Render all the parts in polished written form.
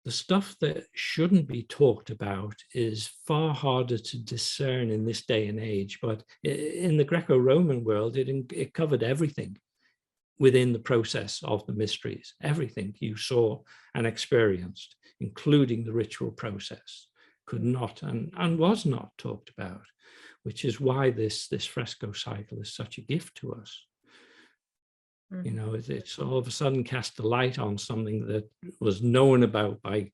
the stuff that shouldn't be talked about is far harder to discern in this day and age. But in the Greco-Roman world, it covered everything within the process of the mysteries, everything you saw and experienced, including the ritual process, could not and was not talked about, which is why this fresco cycle is such a gift to us. You know, it's all of a sudden cast a light on something that was known about by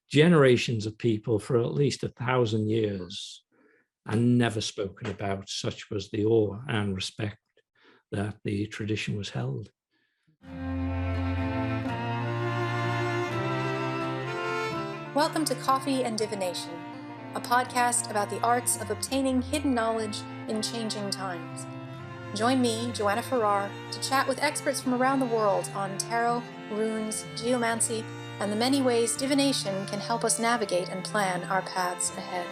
generations of people for at least 1,000 years and never spoken about. Such was the awe and respect that the tradition was held. Welcome to Coffee and Divination, a podcast about the arts of obtaining hidden knowledge in changing times. Join me, Joanna Farrar, to chat with experts from around the world on tarot, runes, geomancy, and the many ways divination can help us navigate and plan our paths ahead.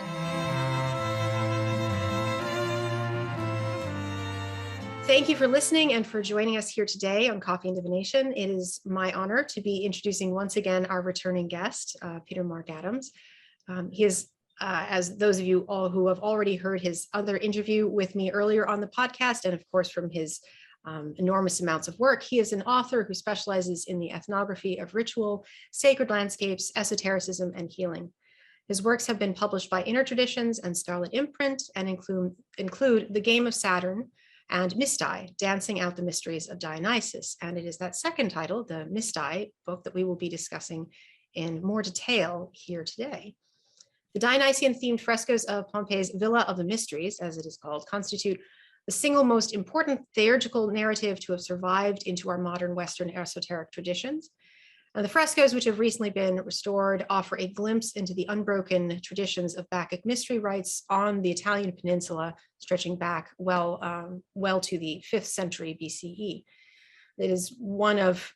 Thank you for listening and for joining us here today on Coffee and Divination. It is my honor to be introducing once again our returning guest, Peter Mark Adams. He is as those of you all who have already heard his other interview with me earlier on the podcast, and of course from his enormous amounts of work, he is an author who specializes in the ethnography of ritual, sacred landscapes, esotericism, and healing. His works have been published by Inner Traditions and Scarlet Imprint and include The Game of Saturn and Mysti, Dancing Out the Mysteries of Dionysus. And it is that second title, the Mysti book, that we will be discussing in more detail here today. The Dionysian-themed frescoes of Pompeii's Villa of the Mysteries, as it is called, constitute the single most important theurgical narrative to have survived into our modern Western esoteric traditions. And the frescoes, which have recently been restored, offer a glimpse into the unbroken traditions of Bacchic mystery rites on the Italian peninsula, stretching back well to the 5th century BCE. It is one of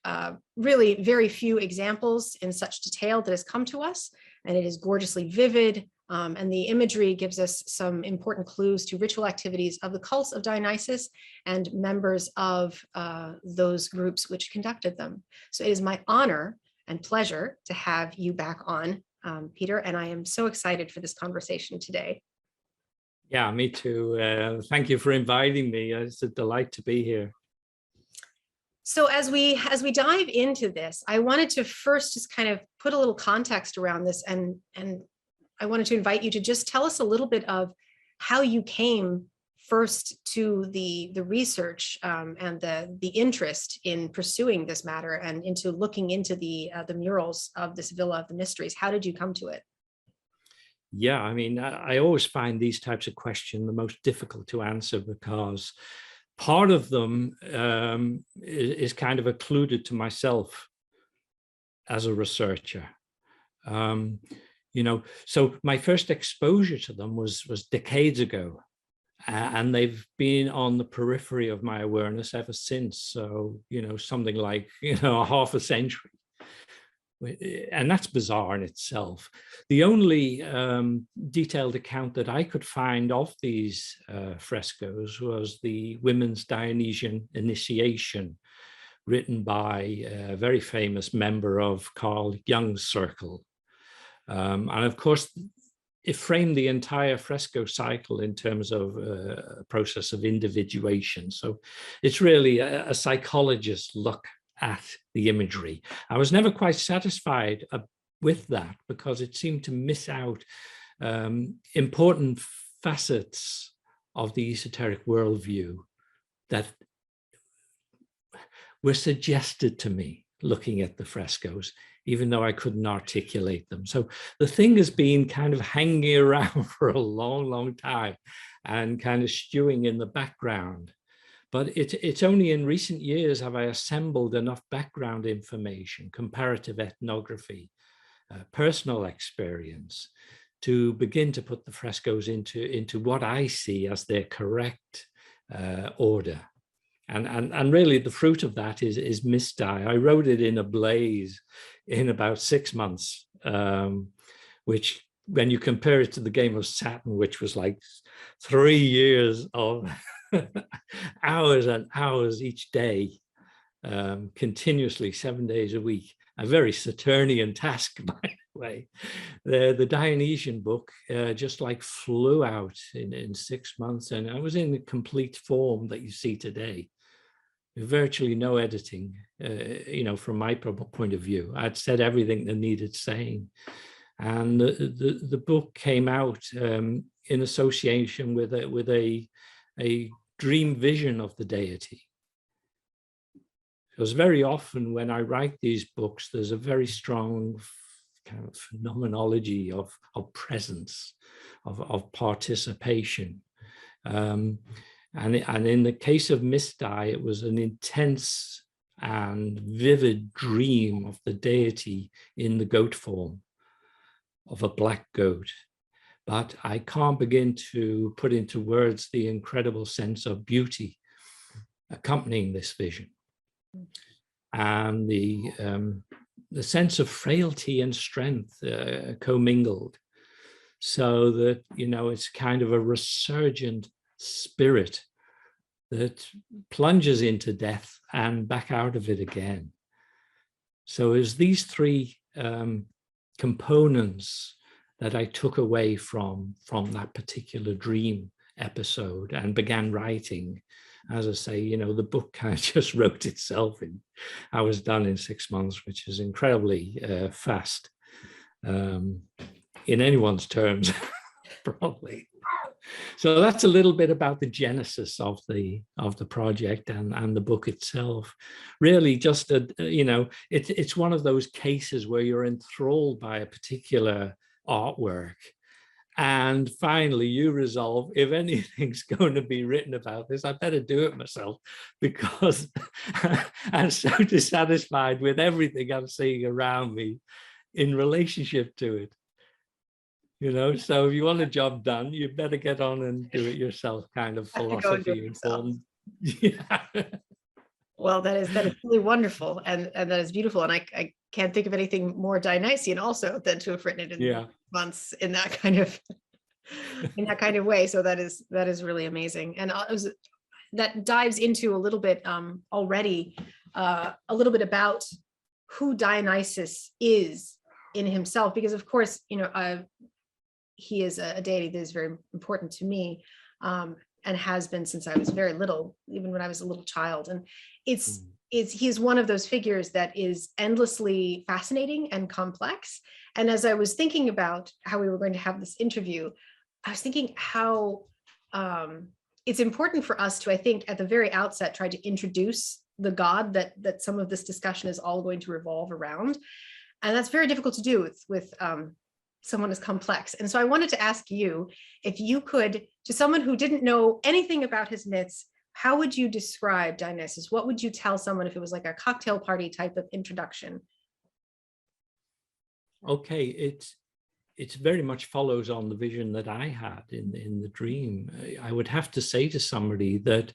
really very few examples in such detail that has come to us, and it is gorgeously vivid, and the imagery gives us some important clues to ritual activities of the cults of Dionysus and members of those groups which conducted them. So it is my honor and pleasure to have you back on, Peter, and I am so excited for this conversation today. Yeah, me too. Thank you for inviting me. It's a delight to be here. So as we dive into this, I wanted to first just kind of put a little context around this, and I wanted to invite you to just tell us a little bit of how you came first to the research and the interest in pursuing this matter and into looking into the murals of this Villa of the Mysteries. How did you come to it? Yeah, I mean, I always find these types of questions the most difficult to answer because part of them is kind of occluded to myself as a researcher. You know, so my first exposure to them was decades ago, and they've been on the periphery of my awareness ever since. So, you know, something like, you know, half a century. And that's bizarre in itself. The only detailed account that I could find of these frescoes was the women's Dionysian initiation, written by a very famous member of Carl Jung's circle. And of course, it framed the entire fresco cycle in terms of a process of individuation. So it's really a psychologist's look at the imagery. I was never quite satisfied with that because it seemed to miss out important facets of the esoteric worldview that were suggested to me looking at the frescoes, even though I couldn't articulate them. So the thing has been kind of hanging around for a long, long time and kind of stewing in the background. But it's only in recent years have I assembled enough background information, comparative ethnography, personal experience, to begin to put the frescoes into what I see as their correct order. And really the fruit of that is Mysti. I wrote it in a blaze in about 6 months, which when you compare it to the Game of Saturn, which was like 3 years of hours and hours each day, continuously 7 days a week, a very Saturnian task way. The Dionysian book just like flew out in 6 months, and I was in the complete form that you see today. Virtually no editing, from my point of view. I'd said everything that needed saying. And the book came out in association with a dream vision of the deity. Because very often when I write these books, there's a very strong kind of phenomenology of presence, of participation. And in the case of Misty, it was an intense and vivid dream of the deity in the goat form, of a black goat. But I can't begin to put into words the incredible sense of beauty accompanying this vision. And the sense of frailty and strength commingled, so that, it's kind of a resurgent spirit that plunges into death and back out of it again. So as these three components that I took away from that particular dream episode and began writing, as I say, the book kind of just wrote itself I was done in 6 months, which is incredibly fast in anyone's terms, probably. So that's a little bit about the genesis of the project and the book itself. Really, just it's one of those cases where you're enthralled by a particular artwork, and finally you resolve, if anything's going to be written about this, I better do it myself, because I'm so dissatisfied with everything I'm seeing around me in relationship to it. So if you want a job done, you better get on and do it yourself, kind of philosophy informed. Yeah. Well, that is really wonderful, and that is beautiful. And I can't think of anything more Dionysian also than to have written it in months in that kind of way. So that is really amazing. And that dives into a little bit already, a little bit about who Dionysus is in himself, because of course, he is a deity that is very important to me, and has been since I was very little, even when I was a little child. And he is one of those figures that is endlessly fascinating and complex. And as I was thinking about how we were going to have this interview, I was thinking how it's important for us to, I think, at the very outset, try to introduce the God that some of this discussion is all going to revolve around. And that's very difficult to do with someone as complex. And so I wanted to ask you, if you could, to someone who didn't know anything about his myths, how would you describe Dionysus? What would you tell someone if it was like a cocktail party type of introduction? Okay, it very much follows on the vision that I had in the dream. I would have to say to somebody that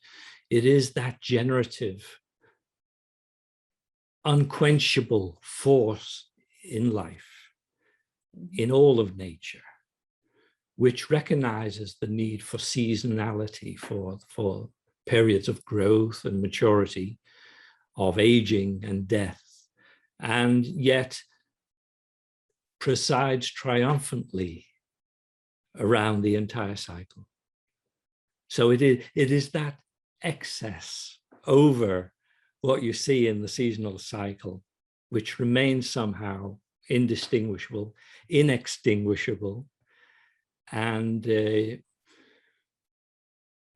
it is that generative, unquenchable force in life, in all of nature, which recognizes the need for seasonality, for periods of growth and maturity, of aging and death, and yet presides triumphantly around the entire cycle. So it is that excess over what you see in the seasonal cycle, which remains somehow indistinguishable, inextinguishable, and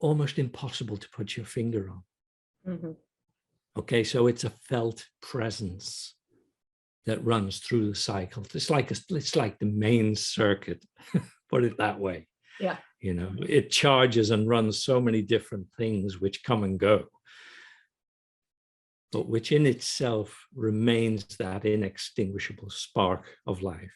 almost impossible to put your finger on. Mm-hmm. Okay, so it's a felt presence that runs through the cycle. It's like the main circuit, put it that way. Yeah. It charges and runs so many different things which come and go, but which in itself remains that inextinguishable spark of life.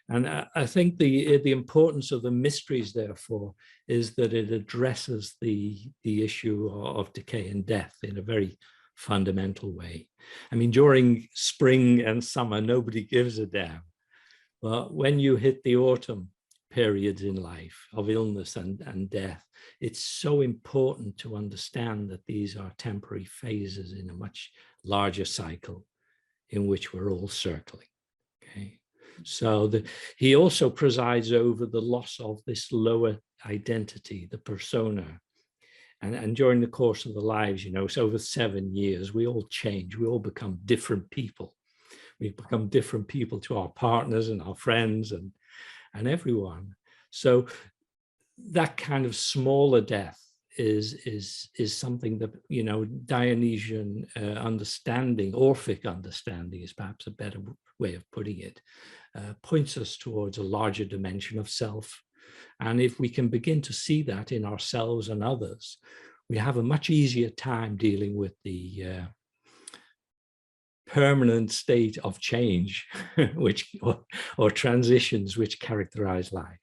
And I think the importance of the mysteries, therefore, is that it addresses the issue of decay and death in a very fundamental way. I mean, during spring and summer, nobody gives a damn. But when you hit the autumn periods in life of illness and death, it's so important to understand that these are temporary phases in a much larger cycle in which we're all circling. Okay. So he also presides over the loss of this lower identity, the persona. And during the course of the lives, it's over 7 years, we all change, we all become different people. We become different people to our partners and our friends and everyone. So that kind of smaller death is something that, Dionysian understanding, Orphic understanding is perhaps a better way of putting it, points us towards a larger dimension of self. And if we can begin to see that in ourselves and others, we have a much easier time dealing with the permanent state of change, or transitions which characterize life.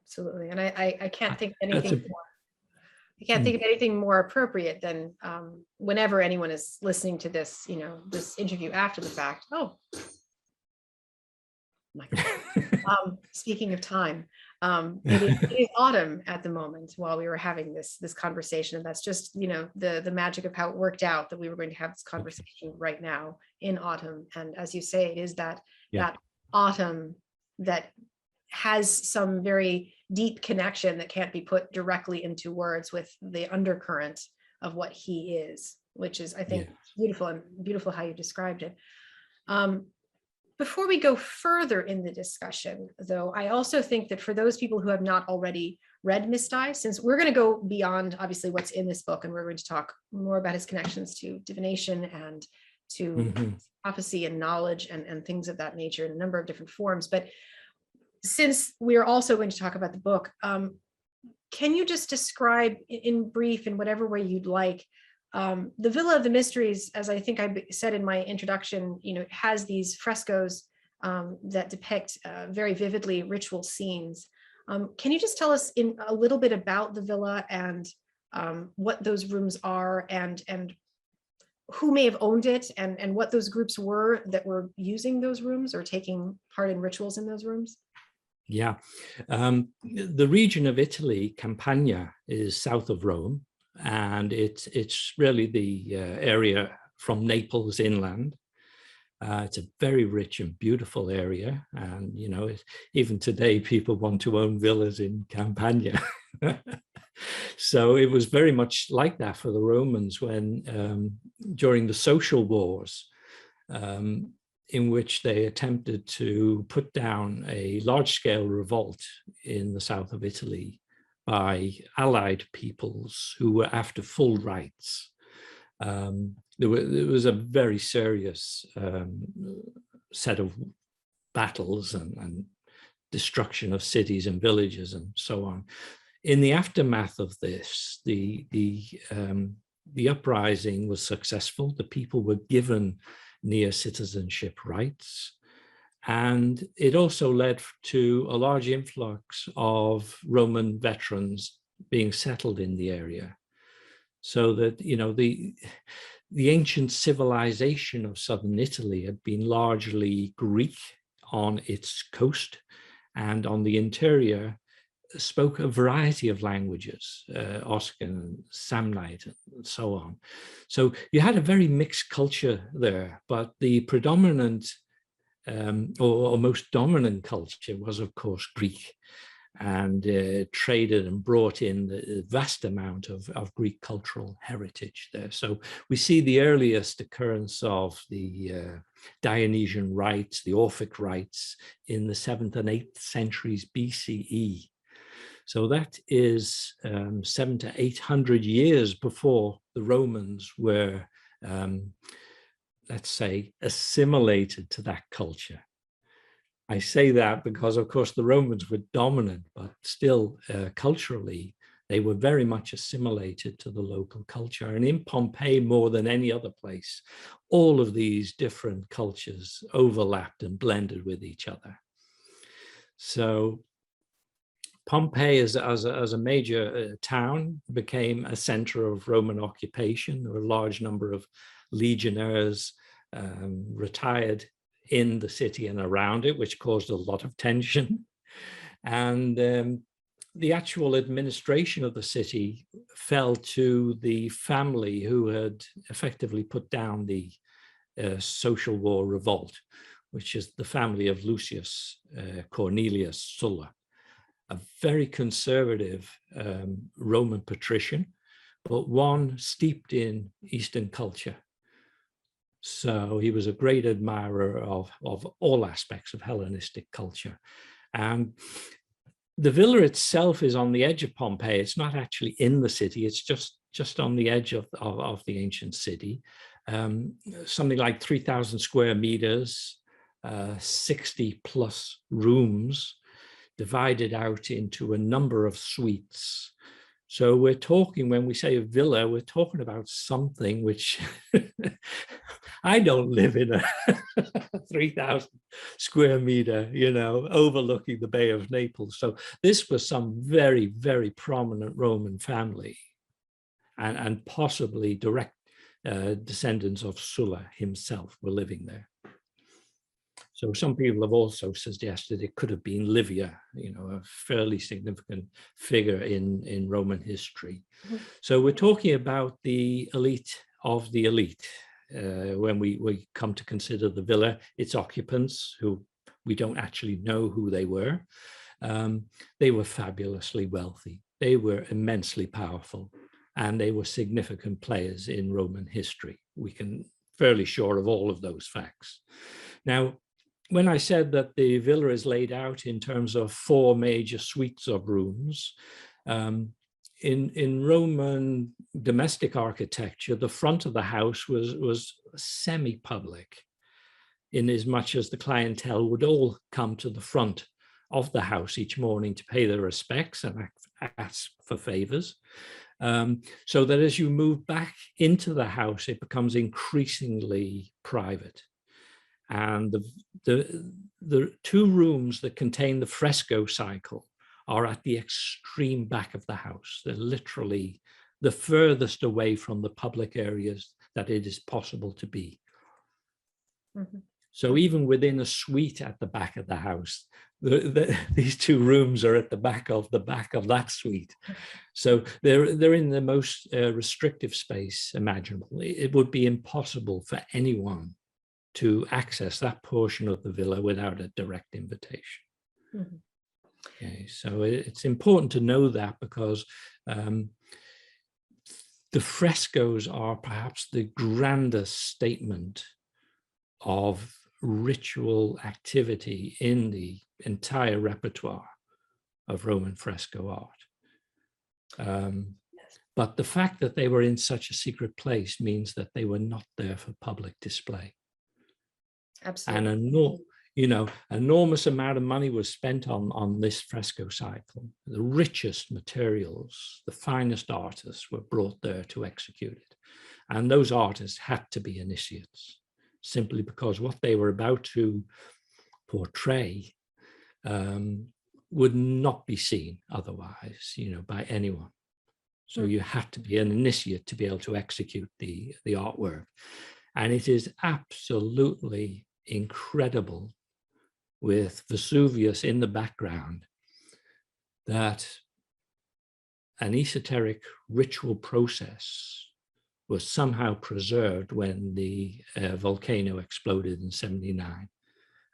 Absolutely. And I can't think of anything more. I can't think of anything more appropriate than whenever anyone is listening to this, this interview after the fact. Oh, my God. Speaking of time, it is autumn at the moment while we were having this conversation, and that's just the magic of how it worked out that we were going to have this conversation right now in autumn. And as you say, it is that autumn that has some very deep connection that can't be put directly into words with the undercurrent of what he is, which is, I think, beautiful, and beautiful how you described it. Before we go further in the discussion, though, I also think that for those people who have not already read Mistai, since we're going to go beyond obviously what's in this book, and we're going to talk more about his connections to divination and to prophecy and knowledge and things of that nature in a number of different forms. But since we are also going to talk about the book, can you just describe in brief, in whatever way you'd like, the Villa of the Mysteries, as I think I said in my introduction, it has these frescoes that depict very vividly ritual scenes. Can you just tell us in a little bit about the villa and what those rooms are, and who may have owned it, and what those groups were that were using those rooms or taking part in rituals in those rooms? Yeah, the region of Italy, Campania, is south of Rome, and it's really the area from Naples inland. It's a very rich and beautiful area, and even today people want to own villas in Campania. So it was very much like that for the Romans when during the social wars, in which they attempted to put down a large-scale revolt in the south of Italy by allied peoples who were after full rights. There was a very serious set of battles and destruction of cities and villages and so on. In the aftermath of this, the uprising was successful. The people were given near citizenship rights, and it also led to a large influx of Roman veterans being settled in the area, so that the ancient civilization of southern Italy had been largely Greek on its coast, and on the interior spoke a variety of languages, Oscan, Samnite, and so on. So you had a very mixed culture there, but the predominant or most dominant culture was, of course, Greek, and traded and brought in the vast amount of Greek cultural heritage there. So we see the earliest occurrence of the Dionysian rites, the Orphic rites, in the 7th and 8th centuries BCE. So that is 700 to 800 years before the Romans were, let's say, assimilated to that culture. I say that because, of course, the Romans were dominant, but still culturally, they were very much assimilated to the local culture. And in Pompeii, more than any other place, all of these different cultures overlapped and blended with each other. So Pompeii, as a major town, became a center of Roman occupation. There were a large number of legionnaires retired in the city and around it, which caused a lot of tension. And the actual administration of the city fell to the family who had effectively put down the social war revolt, which is the family of Lucius Cornelius Sulla, a very conservative Roman patrician, but one steeped in Eastern culture. So he was a great admirer of all aspects of Hellenistic culture. And the villa itself is on the edge of Pompeii. It's not actually in the city. It's just on the edge of the ancient city. Something like 3,000 square meters, 60 plus rooms, divided out into a number of suites. So we're talking, when we say a villa, we're talking about something which I don't live in a 3,000 square meter, overlooking the Bay of Naples. So this was some very, very prominent Roman family, and possibly direct descendants of Sulla himself were living there. So some people have also suggested it could have been Livia, a fairly significant figure in Roman history. Mm-hmm. So we're talking about the elite of the elite. When we come to consider the villa, its occupants, who we don't actually know who they were fabulously wealthy. They were immensely powerful, and they were significant players in Roman history. We can fairly sure of all of those facts. Now, when I said that the villa is laid out in terms of 4 major suites of rooms, in Roman domestic architecture, the front of the house was semi-public, in as much as the clientele would all come to the front of the house each morning to pay their respects and ask for favors. So that as you move back into the house, it becomes increasingly private. And the 2 rooms that contain the fresco cycle are at the extreme back of the house. They're literally the furthest away from the public areas that it is possible to be. Mm-hmm. So even within a suite at the back of the house, these 2 rooms are at the back of that suite. So they're in the most restrictive space imaginable. It would be impossible for anyone to access that portion of the villa without a direct invitation. Mm-hmm. Okay, so it's important to know that, because the frescoes are perhaps the grandest statement of ritual activity in the entire repertoire of Roman fresco art. But the fact that they were in such a secret place means that they were not there for public display. Absolutely. And enormous amount of money was spent on this fresco cycle. The richest materials, the finest artists were brought there to execute it. And those artists had to be initiates, simply because what they were about to portray would not be seen otherwise, by anyone. So you had to be an initiate to be able to execute the artwork. And it is absolutely incredible, with Vesuvius in the background, that an esoteric ritual process was somehow preserved when the volcano exploded in 79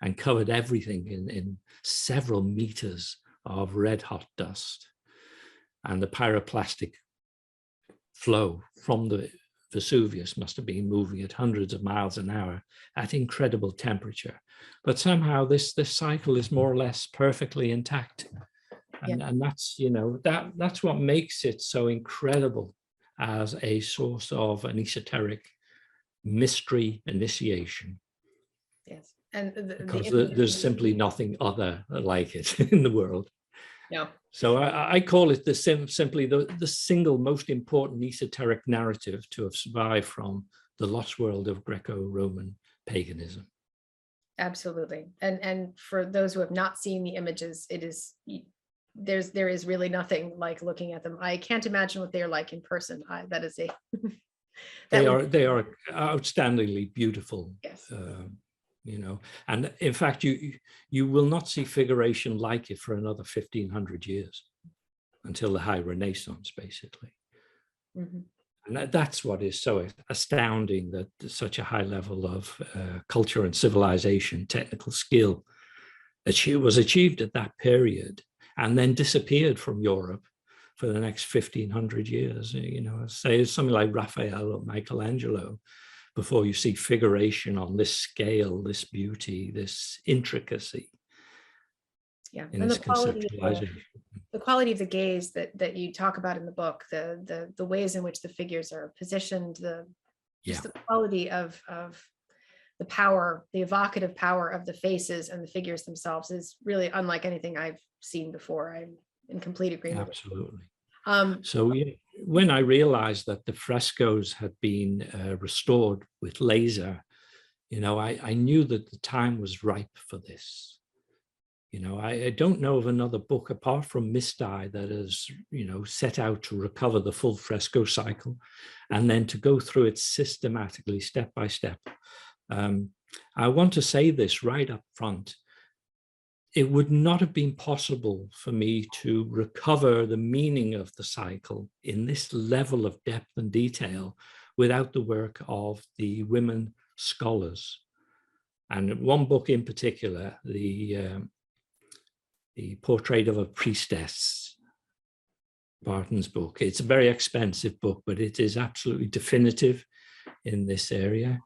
and covered everything in several meters of red hot dust. And the pyroclastic flow from the Vesuvius must have been moving at hundreds of miles an hour at incredible temperature. But somehow this cycle is more or less perfectly intact. And that's, that's what makes it so incredible as a source of an esoteric mystery initiation. Yes. And because there's simply nothing other like it in the world. No. So I call it simply the single most important esoteric narrative to have survived from the lost world of Greco-Roman paganism. Absolutely. And for those who have not seen the images, there is really nothing like looking at them. I can't imagine what they're like in person. They are outstandingly beautiful. Yes. And in fact, you will not see figuration like it for another 1,500 years, until the High Renaissance, basically. Mm-hmm. And that's what is so astounding, that such a high level of culture and civilization, technical skill, was achieved at that period and then disappeared from Europe for the next 1500 years. You know, say something like Raphael or Michelangelo, before you see figuration on this scale, this beauty, this intricacy. Yeah, in and its conceptualization. the quality of the gaze that you talk about in the book, the ways in which the figures are positioned, just the quality of the power, the evocative power of the faces and the figures themselves is really unlike anything I've seen before. I'm in complete agreement. Absolutely. So when I realized that the frescoes had been restored with laser, you know, I knew that the time was ripe for this. You know, I don't know of another book apart from Mysti that has, you know, set out to recover the full fresco cycle and then to go through it systematically, step by step. I want to say this right up front. It would not have been possible for me to recover the meaning of the cycle in this level of depth and detail without the work of the women scholars. And one book in particular, the Portrait of a Priestess, Barton's book. It's a very expensive book, but it is absolutely definitive in this area.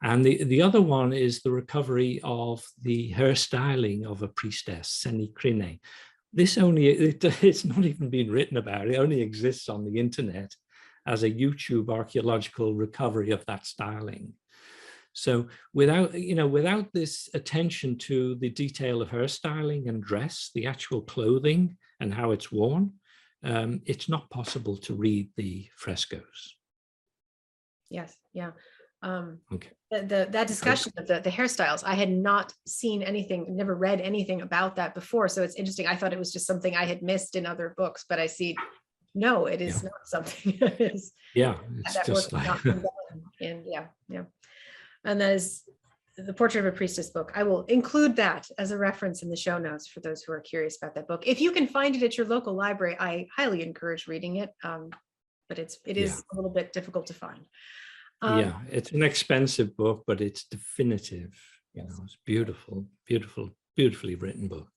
And the other one is the recovery of the hairstyling of a priestess, senikrine. This it's not even been written about. It only exists on the internet as a YouTube archaeological recovery of that styling. So without this attention to the detail of hairstyling and dress, the actual clothing and how it's worn, it's not possible to read the frescoes. Yes, yeah. Okay. That discussion of the hairstyles, I had not seen anything, never read anything about that before. So it's interesting. I thought it was just something I had missed in other books, but I see, no, it is not something. It's just like not been done. And yeah. And that is the Portrait of a Priestess book. I will include that as a reference in the show notes for those who are curious about that book. If you can find it at your local library, I highly encourage reading it. But it is a little bit difficult to find. It's an expensive book, but it's definitive. You know, it's beautifully written book.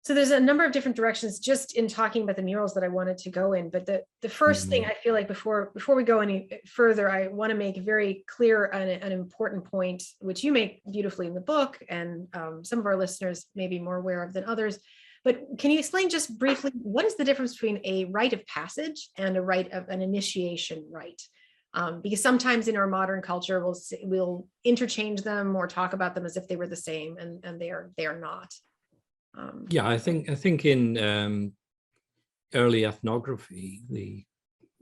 So there's a number of different directions just in talking about the murals that I wanted to go in. But the first thing I feel like before we go any further, I want to make very clear an important point, which you make beautifully in the book, and some of our listeners may be more aware of than others. But can you explain just briefly, what is the difference between a rite of passage and a rite of an initiation rite? Because sometimes in our modern culture, we'll interchange them or talk about them as if they were the same, and they are not. I think in early ethnography, the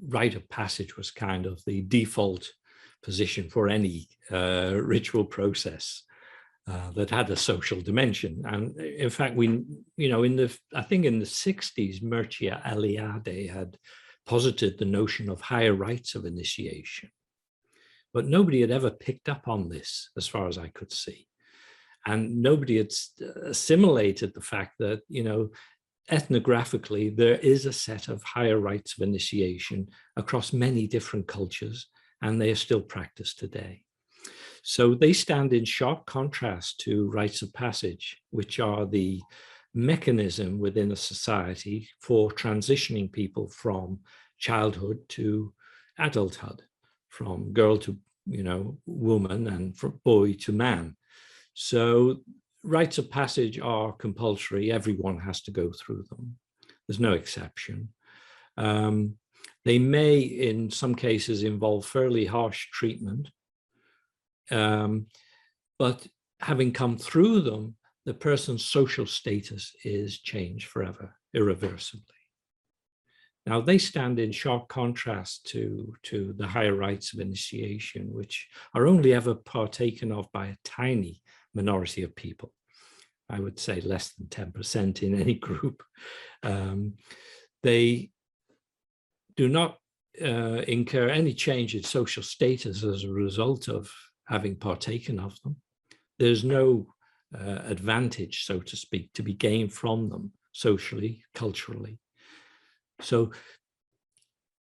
rite of passage was kind of the default position for any ritual process that had a social dimension. And in fact, I think in the 60s, Mircea Eliade had posited the notion of higher rites of initiation. But nobody had ever picked up on this, as far as I could see. And nobody had assimilated the fact that, you know, ethnographically, there is a set of higher rites of initiation across many different cultures, and they are still practiced today. So they stand in sharp contrast to rites of passage, which are the mechanism within a society for transitioning people from childhood to adulthood, from girl to, you know, woman, and from boy to man. So rites of passage are compulsory. Everyone has to go through them. There's no exception. They may, in some cases, involve fairly harsh treatment. But having come through them, the person's social status is changed forever, irreversibly. Now, they stand in sharp contrast to the higher rites of initiation, which are only ever partaken of by a tiny minority of people. I would say less than 10% in any group. They do not incur any change in social status as a result of having partaken of them. There's no advantage, so to speak, to be gained from them socially, culturally. So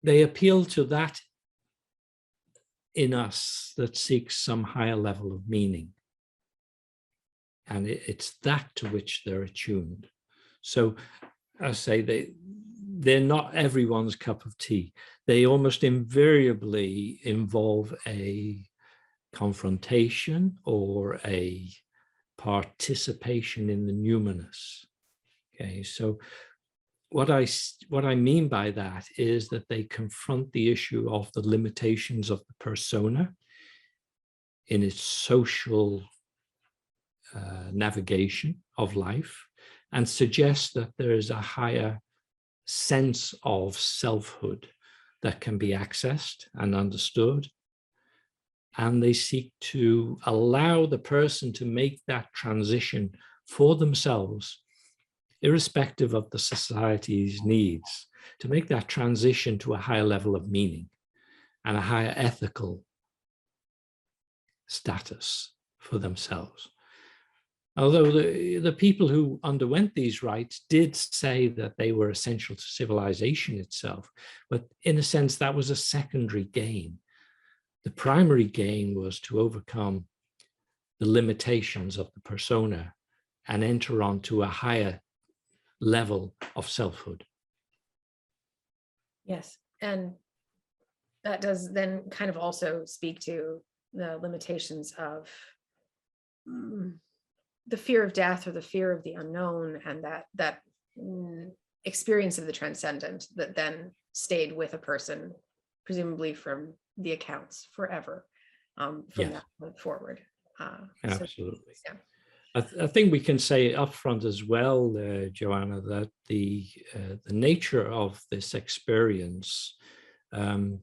they appeal to that in us that seeks some higher level of meaning. And it's that to which they're attuned. So I say they're not everyone's cup of tea. They almost invariably involve a confrontation or a participation in the numinous. Okay, so what I mean by that is that they confront the issue of the limitations of the persona in its social navigation of life, and suggest that there is a higher sense of selfhood that can be accessed and understood. And they seek to allow the person to make that transition for themselves, irrespective of the society's needs, to make that transition to a higher level of meaning and a higher ethical status for themselves. Although the people who underwent these rites did say that they were essential to civilization itself, but in a sense, that was a secondary gain. The primary gain was to overcome the limitations of the persona and enter onto a higher level of selfhood. Yes, and that does then kind of also speak to the limitations of the fear of death or the fear of the unknown, and that experience of the transcendent that then stayed with a person, presumably from the accounts forever, from that point forward. Absolutely. So, yeah. I think we can say up front as well, Joanna, that the nature of this experience in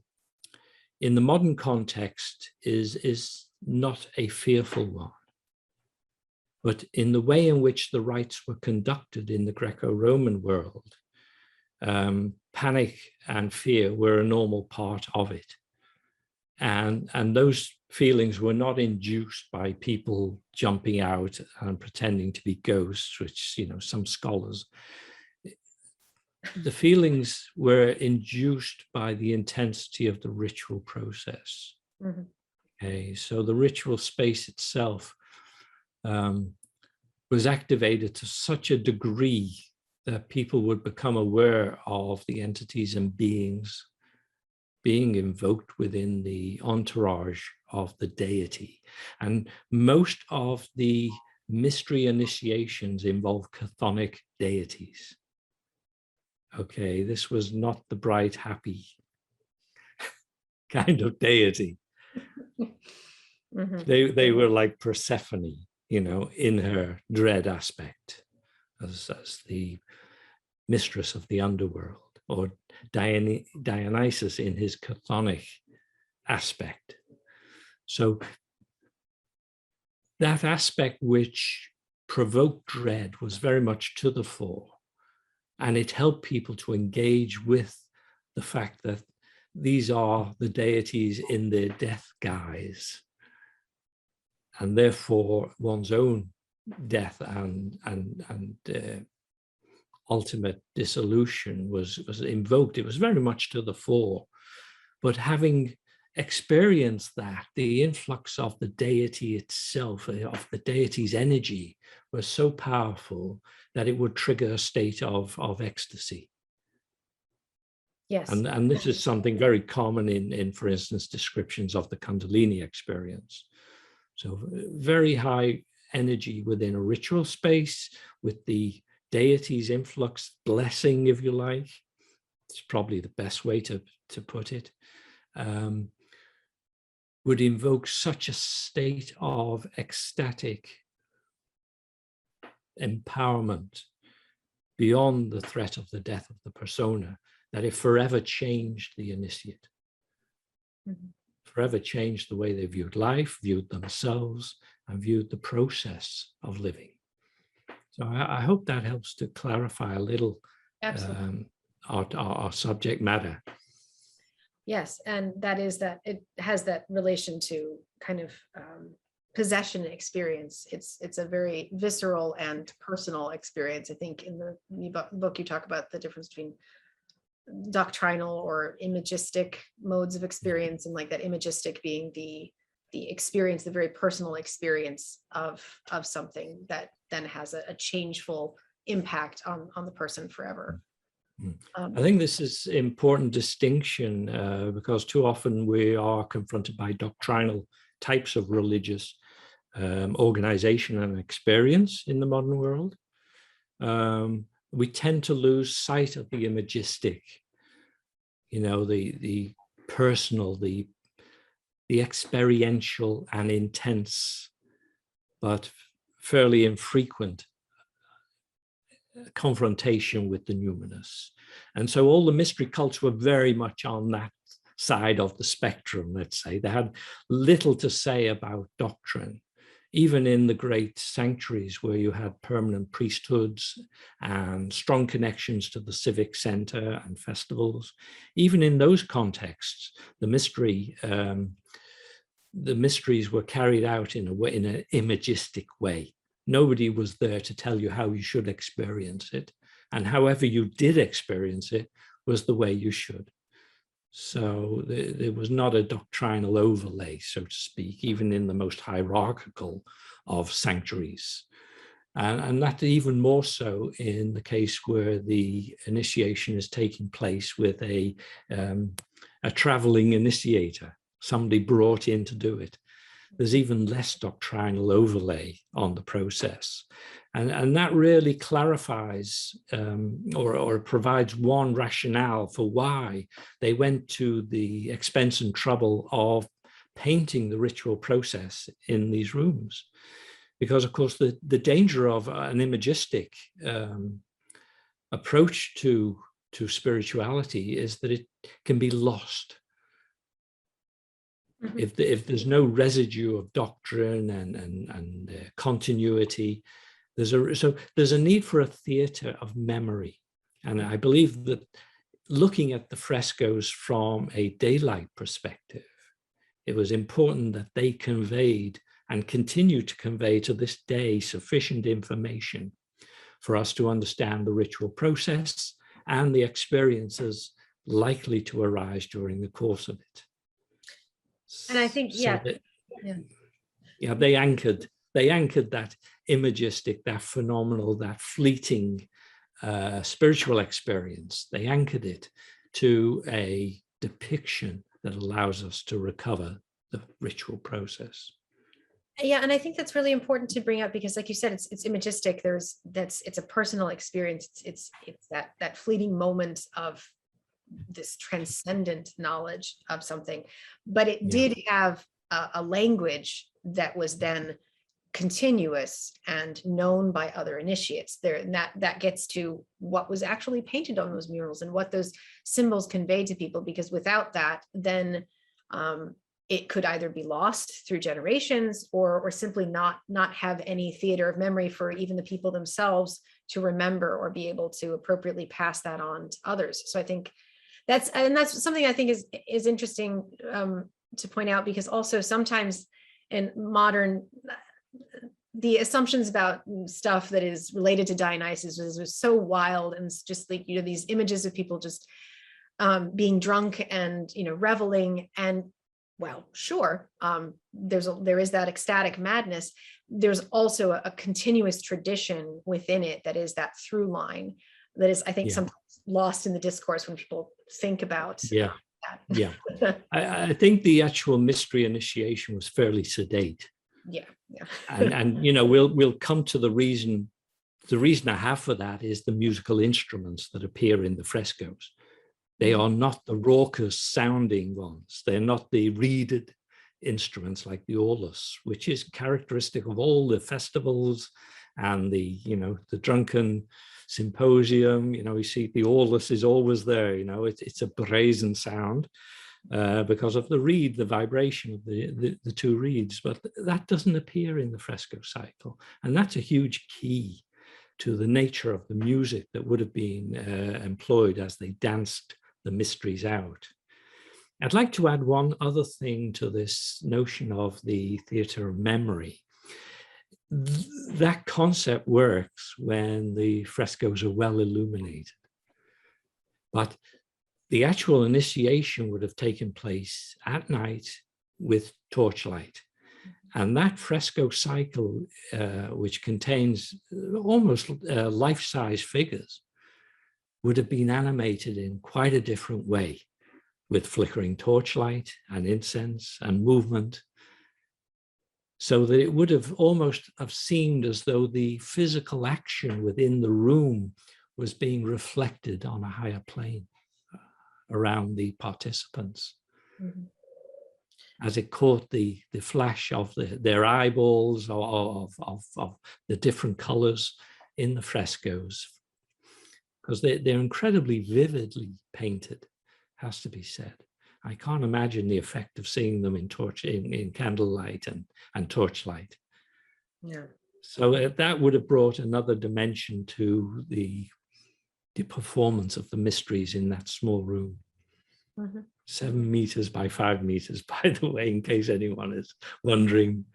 the modern context is not a fearful one. But in the way in which the rites were conducted in the Greco-Roman world, panic and fear were a normal part of it. And those feelings were not induced by people jumping out and pretending to be ghosts, which, you know, some scholars. The feelings were induced by the intensity of the ritual process. Mm-hmm. Okay, so the ritual space itself was activated to such a degree that people would become aware of the entities and beings being invoked within the entourage of the deity. And most of the mystery initiations involve chthonic deities. Okay, this was not the bright, happy kind of deity. Mm-hmm. They were like Persephone, you know, in her dread aspect as the mistress of the underworld, or Dionysus in his chthonic aspect. So that aspect which provoked dread was very much to the fore, and it helped people to engage with the fact that these are the deities in their death guise, and therefore one's own death and ultimate dissolution was invoked. It was very much to the fore. But having experienced that, the influx of the deity itself, of the deity's energy, was so powerful that it would trigger a state of ecstasy. Yes. And this is something very common in, for instance, descriptions of the Kundalini experience. So very high energy within a ritual space with the deity's influx, blessing, if you like. It's probably the best way to put it. Would invoke such a state of ecstatic empowerment beyond the threat of the death of the persona that it forever changed the initiate. Mm-hmm. Forever changed the way they viewed life, viewed themselves, and viewed the process of living. So I hope that helps to clarify a little our subject matter. Yes, and that is that it has that relation to kind of possession experience. It's a very visceral and personal experience. I think in the book you talk about the difference between doctrinal or imagistic modes of experience, and like that imagistic being the experience, the very personal experience of something that then has a changeful impact on the person forever. I think this is important distinction because too often we are confronted by doctrinal types of religious organization and experience in the modern world. We tend to lose sight of the imagistic, the personal, the experiential and intense, but fairly infrequent confrontation with the numinous. And so all the mystery cults were very much on that side of the spectrum, let's say. They had little to say about doctrine, even in the great sanctuaries where you had permanent priesthoods and strong connections to the civic center and festivals. Even in those contexts, the mysteries were carried out in an imagistic way. Nobody was there to tell you how you should experience it. And however you did experience it was the way you should. So there was not a doctrinal overlay, so to speak, even in the most hierarchical of sanctuaries. And that even more so in the case where the initiation is taking place with a traveling initiator, somebody brought in to do it. There's even less doctrinal overlay on the process. And that really clarifies or provides one rationale for why they went to the expense and trouble of painting the ritual process in these rooms. Because, of course, the danger of an imagistic approach to spirituality is that it can be lost. If there's no residue of doctrine and continuity, there's a need for a theater of memory. And I believe that looking at the frescoes from a daylight perspective, it was important that they conveyed and continue to convey to this day sufficient information for us to understand the ritual process and the experiences likely to arise during the course of it. And I think, they anchored that imagistic, that phenomenal, that fleeting spiritual experience. They anchored it to a depiction that allows us to recover the ritual process. Yeah, and I think that's really important to bring up because, like you said, it's imagistic. It's a personal experience. It's that fleeting moment of this transcendent knowledge of something, but it did have a language that was then continuous and known by other initiates there, and that gets to what was actually painted on those murals and what those symbols conveyed to people, because without that, then it could either be lost through generations or simply not have any theater of memory for even the people themselves to remember or be able to appropriately pass that on to others. So I think that's something I think is interesting to point out, because also sometimes in modern, the assumptions about stuff that is related to Dionysus was so wild, and it's just like, these images of people just being drunk and, reveling, and well, sure, there is that ecstatic madness. There's also a continuous tradition within it that is that through line that is, I think, sometimes lost in the discourse when people think about that. I think the actual mystery initiation was fairly sedate. And we'll come to the reason. The reason I have for that is the musical instruments that appear in the frescoes. They are not the raucous sounding ones. They're not the reeded instruments like the aulus, which is characteristic of all the festivals and the drunken symposium. You see the aulus is always there. It's a brazen sound because of the reed, the vibration of the two reeds, but that doesn't appear in the fresco cycle. And that's a huge key to the nature of the music that would have been employed as they danced the mysteries out. I'd like to add one other thing to this notion of the theater of memory. That concept works when the frescoes are well illuminated. But the actual initiation would have taken place at night with torchlight. And that fresco cycle, which contains almost life-size figures, would have been animated in quite a different way, with flickering torchlight and incense and movement, so that it would have almost have seemed as though the physical action within the room was being reflected on a higher plane around the participants. Mm-hmm. As it caught the flash of their eyeballs, or of the different colors in the frescoes, because they're incredibly vividly painted, has to be said. I can't imagine the effect of seeing them in candlelight and torchlight. Yeah. So that would have brought another dimension to the performance of the mysteries in that small room. Mm-hmm. 7 meters by 5 meters, by the way, in case anyone is wondering.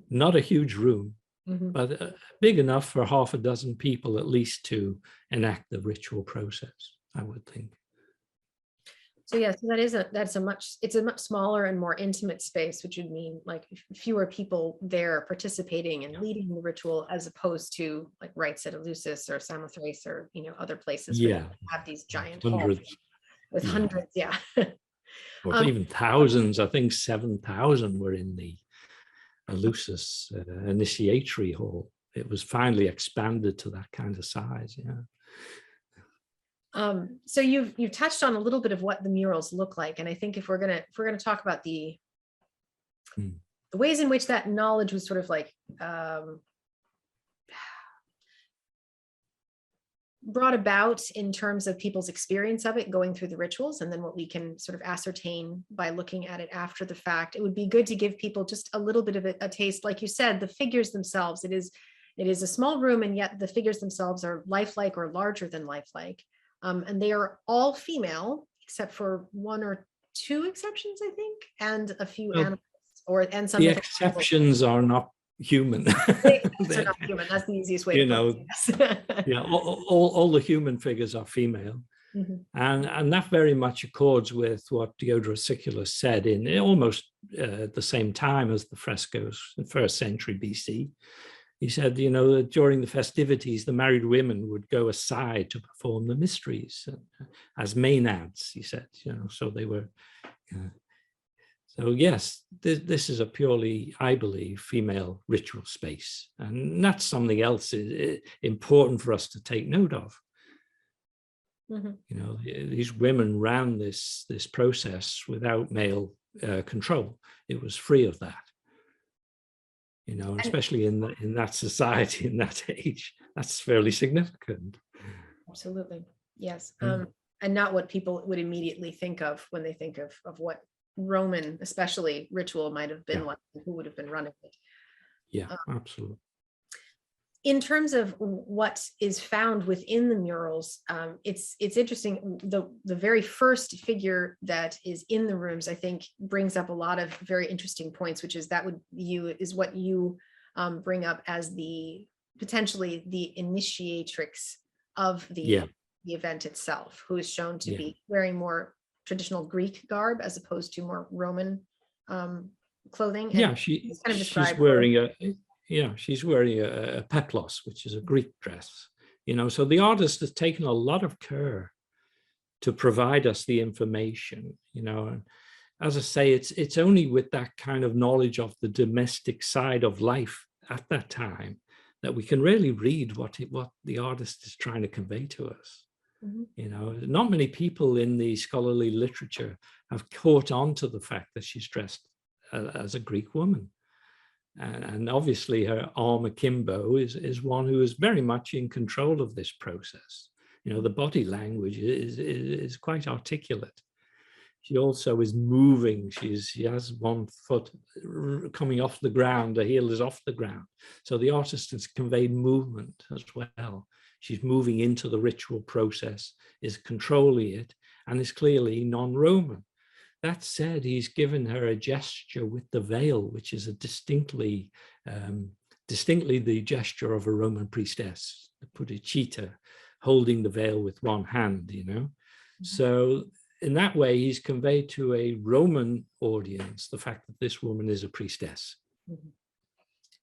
Not a huge room, mm-hmm. but big enough for half a dozen people at least to enact the ritual process, I would think. So yeah, so it's a much smaller and more intimate space, which would mean like fewer people there participating and leading the ritual, as opposed to like rites at Eleusis or Samothrace or other places where you have these giant halls with hundreds, or even thousands. I think 7,000 were in the Eleusis initiatory hall. It was finally expanded to that kind of size. So you've touched on a little bit of what the murals look like, and I think if we're gonna talk about the ways in which that knowledge was sort of like brought about in terms of people's experience of it going through the rituals, and then what we can sort of ascertain by looking at it after the fact, it would be good to give people just a little bit of a taste. Like you said, the figures themselves, it is a small room, and yet the figures themselves are lifelike or larger than lifelike. And they are all female, except for 1 or 2 exceptions, I think, and a few animals, and some. The exceptions are not human. They're not human. That's the easiest way to put it. Yeah, all the human figures are female, mm-hmm. and that very much accords with what Diodorus Siculus said in almost the same time as the frescoes in 1st century BC. He said, that during the festivities, the married women would go aside to perform the mysteries as maenads, he said, so they were. So yes, this is a purely, I believe, female ritual space. And that's something else important for us to take note of. Mm-hmm. These women ran this process without male control. It was free of that. Especially in that society, in that age, that's fairly significant. Absolutely, yes. And not what people would immediately think of when they think of what Roman, especially, ritual might have been like, who would have been running it. Yeah, absolutely. In terms of what is found within the murals, it's interesting. The very first figure that is in the rooms, I think, brings up a lot of very interesting points, which is what you bring up as potentially the initiatrix of the event itself, who is shown to be wearing more traditional Greek garb as opposed to more Roman clothing. And she's wearing a peplos, which is a Greek dress. So the artist has taken a lot of care to provide us the information. And as I say, it's only with that kind of knowledge of the domestic side of life at that time that we can really read what the artist is trying to convey to us. Mm-hmm. Not many people in the scholarly literature have caught on to the fact that she's dressed as a Greek woman. And obviously her arm akimbo is one who is very much in control of this process. The body language is quite articulate. She also is moving. She has one foot coming off the ground, the heel is off the ground. So the artist has conveyed movement as well. She's moving into the ritual process, is controlling it, and is clearly non-Roman. That said, he's given her a gesture with the veil, which is a distinctly the gesture of a Roman priestess, the pudicita, holding the veil with one hand, Mm-hmm. So in that way, he's conveyed to a Roman audience the fact that this woman is a priestess. Mm-hmm.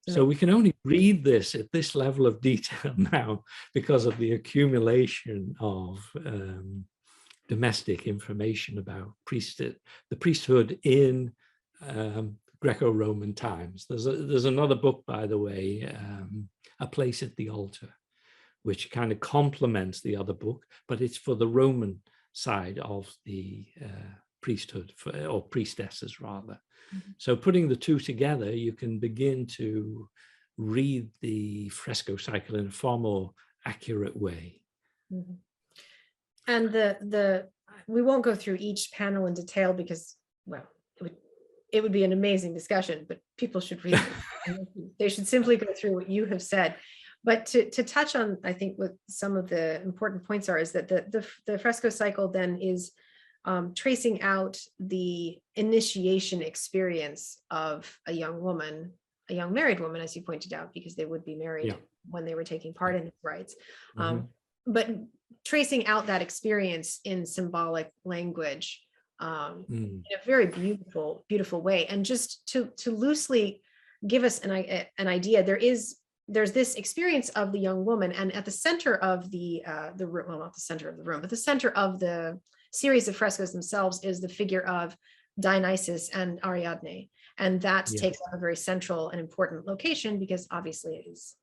So we can only read this at this level of detail now because of the accumulation of domestic information about the priesthood in Greco-Roman times. There's another book, by the way, A Place at the Altar, which kind of complements the other book, but it's for the Roman side of the priesthood, or priestesses rather. Mm-hmm. So putting the two together, you can begin to read the fresco cycle in a far more accurate way. Mm-hmm. And we won't go through each panel in detail because, well, it would be an amazing discussion, but people should read it. They should simply go through what you have said. But to touch on, I think what some of the important points are is that the fresco cycle then is tracing out the initiation experience of a young woman, a young married woman, as you pointed out, because they would be married when they were taking part in these rites. But tracing out that experience in symbolic language in a very beautiful, beautiful way. And just to loosely give us an idea, there's this experience of the young woman, and at the center of the room, well, not the center of the room, but the center of the series of frescoes themselves is the figure of Dionysus and Ariadne. And that takes up a very central and important location because obviously it is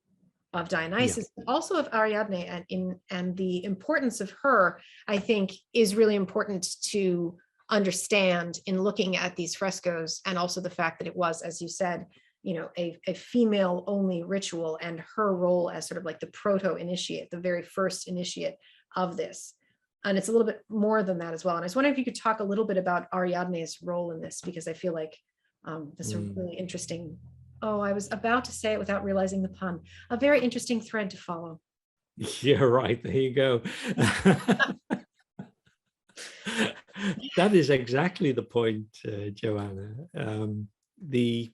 of Dionysus, but also of Ariadne, and the importance of her, I think, is really important to understand in looking at these frescoes, and also the fact that it was, as you said, a female only ritual, and her role as sort of like the proto-initiate, the very first initiate of this. And it's a little bit more than that as well. And I was wondering if you could talk a little bit about Ariadne's role in this, because I feel like this is a really interesting, I was about to say it without realizing the pun, a very interesting thread to follow. Yeah, right. There you go. That is exactly the point, Joanna. The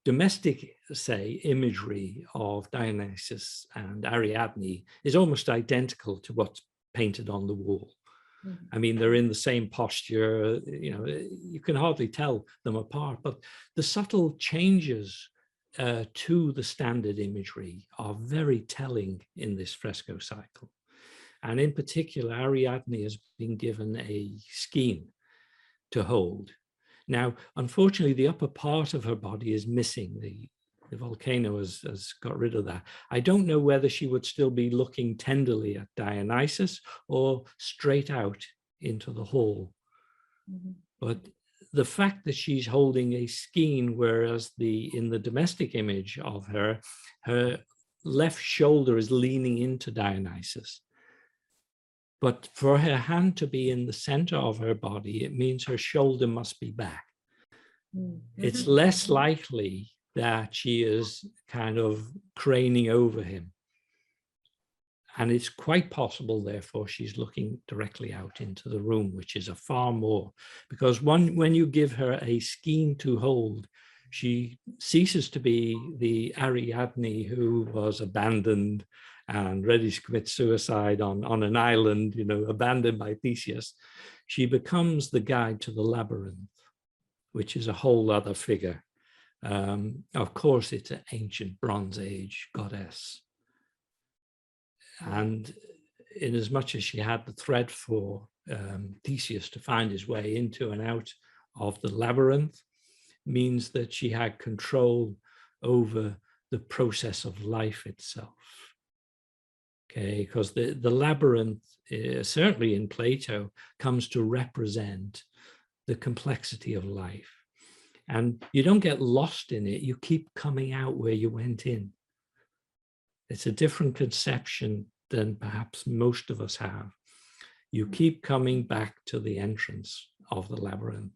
domestic, say, imagery of Dionysus and Ariadne is almost identical to what's painted on the wall. Mm-hmm. I mean, they're in the same posture, you can hardly tell them apart, but the subtle changes to the standard imagery are very telling in this fresco cycle. And in particular, Ariadne has been given a skein to hold. Now, unfortunately, the upper part of her body is missing. The volcano has got rid of that. I don't know whether she would still be looking tenderly at Dionysus or straight out into the hall. Mm-hmm. But the fact that she's holding a skein, whereas in the domestic image of her left shoulder is leaning into Dionysus. But for her hand to be in the center of her body, it means her shoulder must be back. Mm-hmm. It's less likely that she is kind of craning over him. And it's quite possible, therefore, she's looking directly out into the room, which is a far more, because when you give her a skein to hold, she ceases to be the Ariadne who was abandoned and ready to commit suicide on an island, abandoned by Theseus. She becomes the guide to the labyrinth, which is a whole other figure. Of course, it's an ancient Bronze Age goddess. And in as much as she had the thread for Theseus to find his way into and out of the labyrinth, means that she had control over the process of life itself. Okay, because the labyrinth, certainly in Plato, comes to represent the complexity of life. And you don't get lost in it, you keep coming out where you went in. It's a different conception than perhaps most of us have. You keep coming back to the entrance of the labyrinth.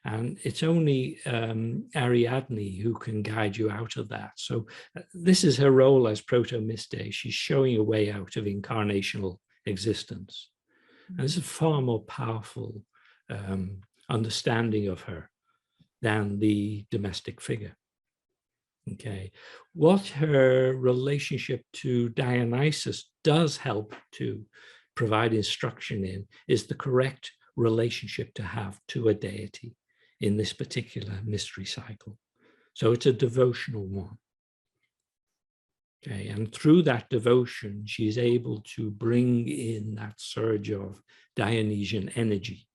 And it's only Ariadne who can guide you out of that. So this is her role as proto-Mystè. She's showing a way out of incarnational existence. And this is a far more powerful understanding of her than the domestic figure. Okay, what her relationship to Dionysus does help to provide instruction in is the correct relationship to have to a deity in this particular mystery cycle. So it's a devotional one. Okay, and through that devotion, she's able to bring in that surge of Dionysian energy.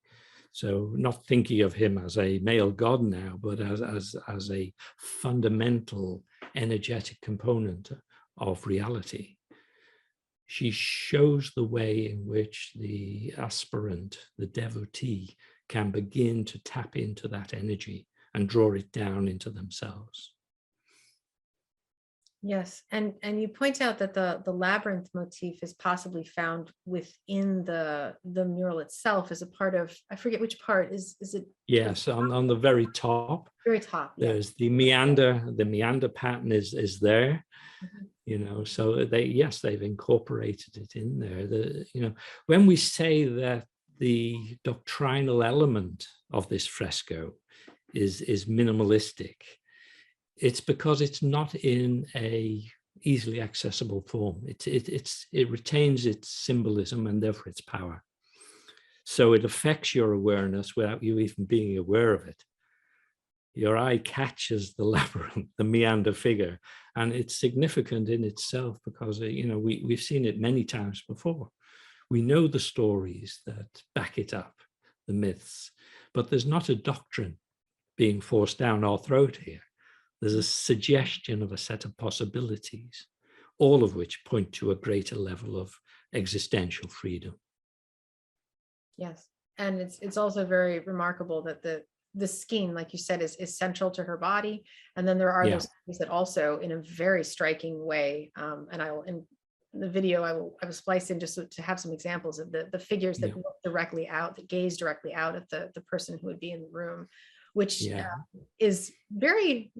So not thinking of him as a male god now, but as a fundamental energetic component of reality. She shows the way in which the aspirant, the devotee, can begin to tap into that energy and draw it down into themselves. Yes, and you point out that the labyrinth motif is possibly found within the mural itself as a part of, I forget which part, is it? Yes, on the very top. Very top, yeah. There's the meander pattern is there. Mhm. You know, so they've incorporated it in there. You know, when we say that the doctrinal element of this fresco is minimalistic, it's because it's not in a easily accessible form. It retains its symbolism and therefore its power. So it affects your awareness without you even being aware of it. Your eye catches the labyrinth, the meander figure, and it's significant in itself because, you know, we've seen it many times before. We know the stories that back it up, the myths, but there's not a doctrine being forced down our throat here. There's a suggestion of a set of possibilities, all of which point to a greater level of existential freedom. Yes, and it's also very remarkable that the skein, like you said, is central to her body, and then there are those things that also, in a very striking way, and I will in the video I will splice in just to have some examples of the figures that look directly out, that gaze directly out at the person who would be in the room, which is very,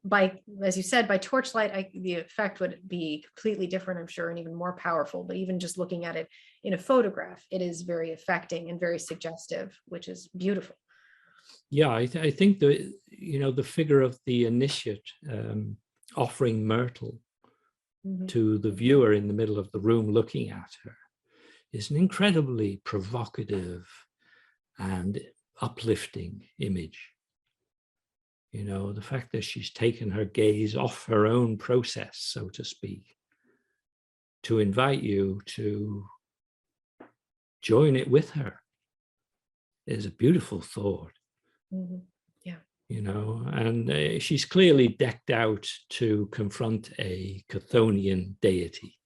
by, as you said, by torchlight, the effect would be completely different, I'm sure, and even more powerful. But even just looking at it in a photograph, it is very affecting and very suggestive, which is beautiful. Yeah, I think the figure of the initiate offering myrtle to the viewer in the middle of the room looking at her is an incredibly provocative and uplifting image. You know, the fact that she's taken her gaze off her own process, so to speak, to invite you to join it with her is a beautiful thought. Yeah. You know, and she's clearly decked out to confront a Chthonian deity.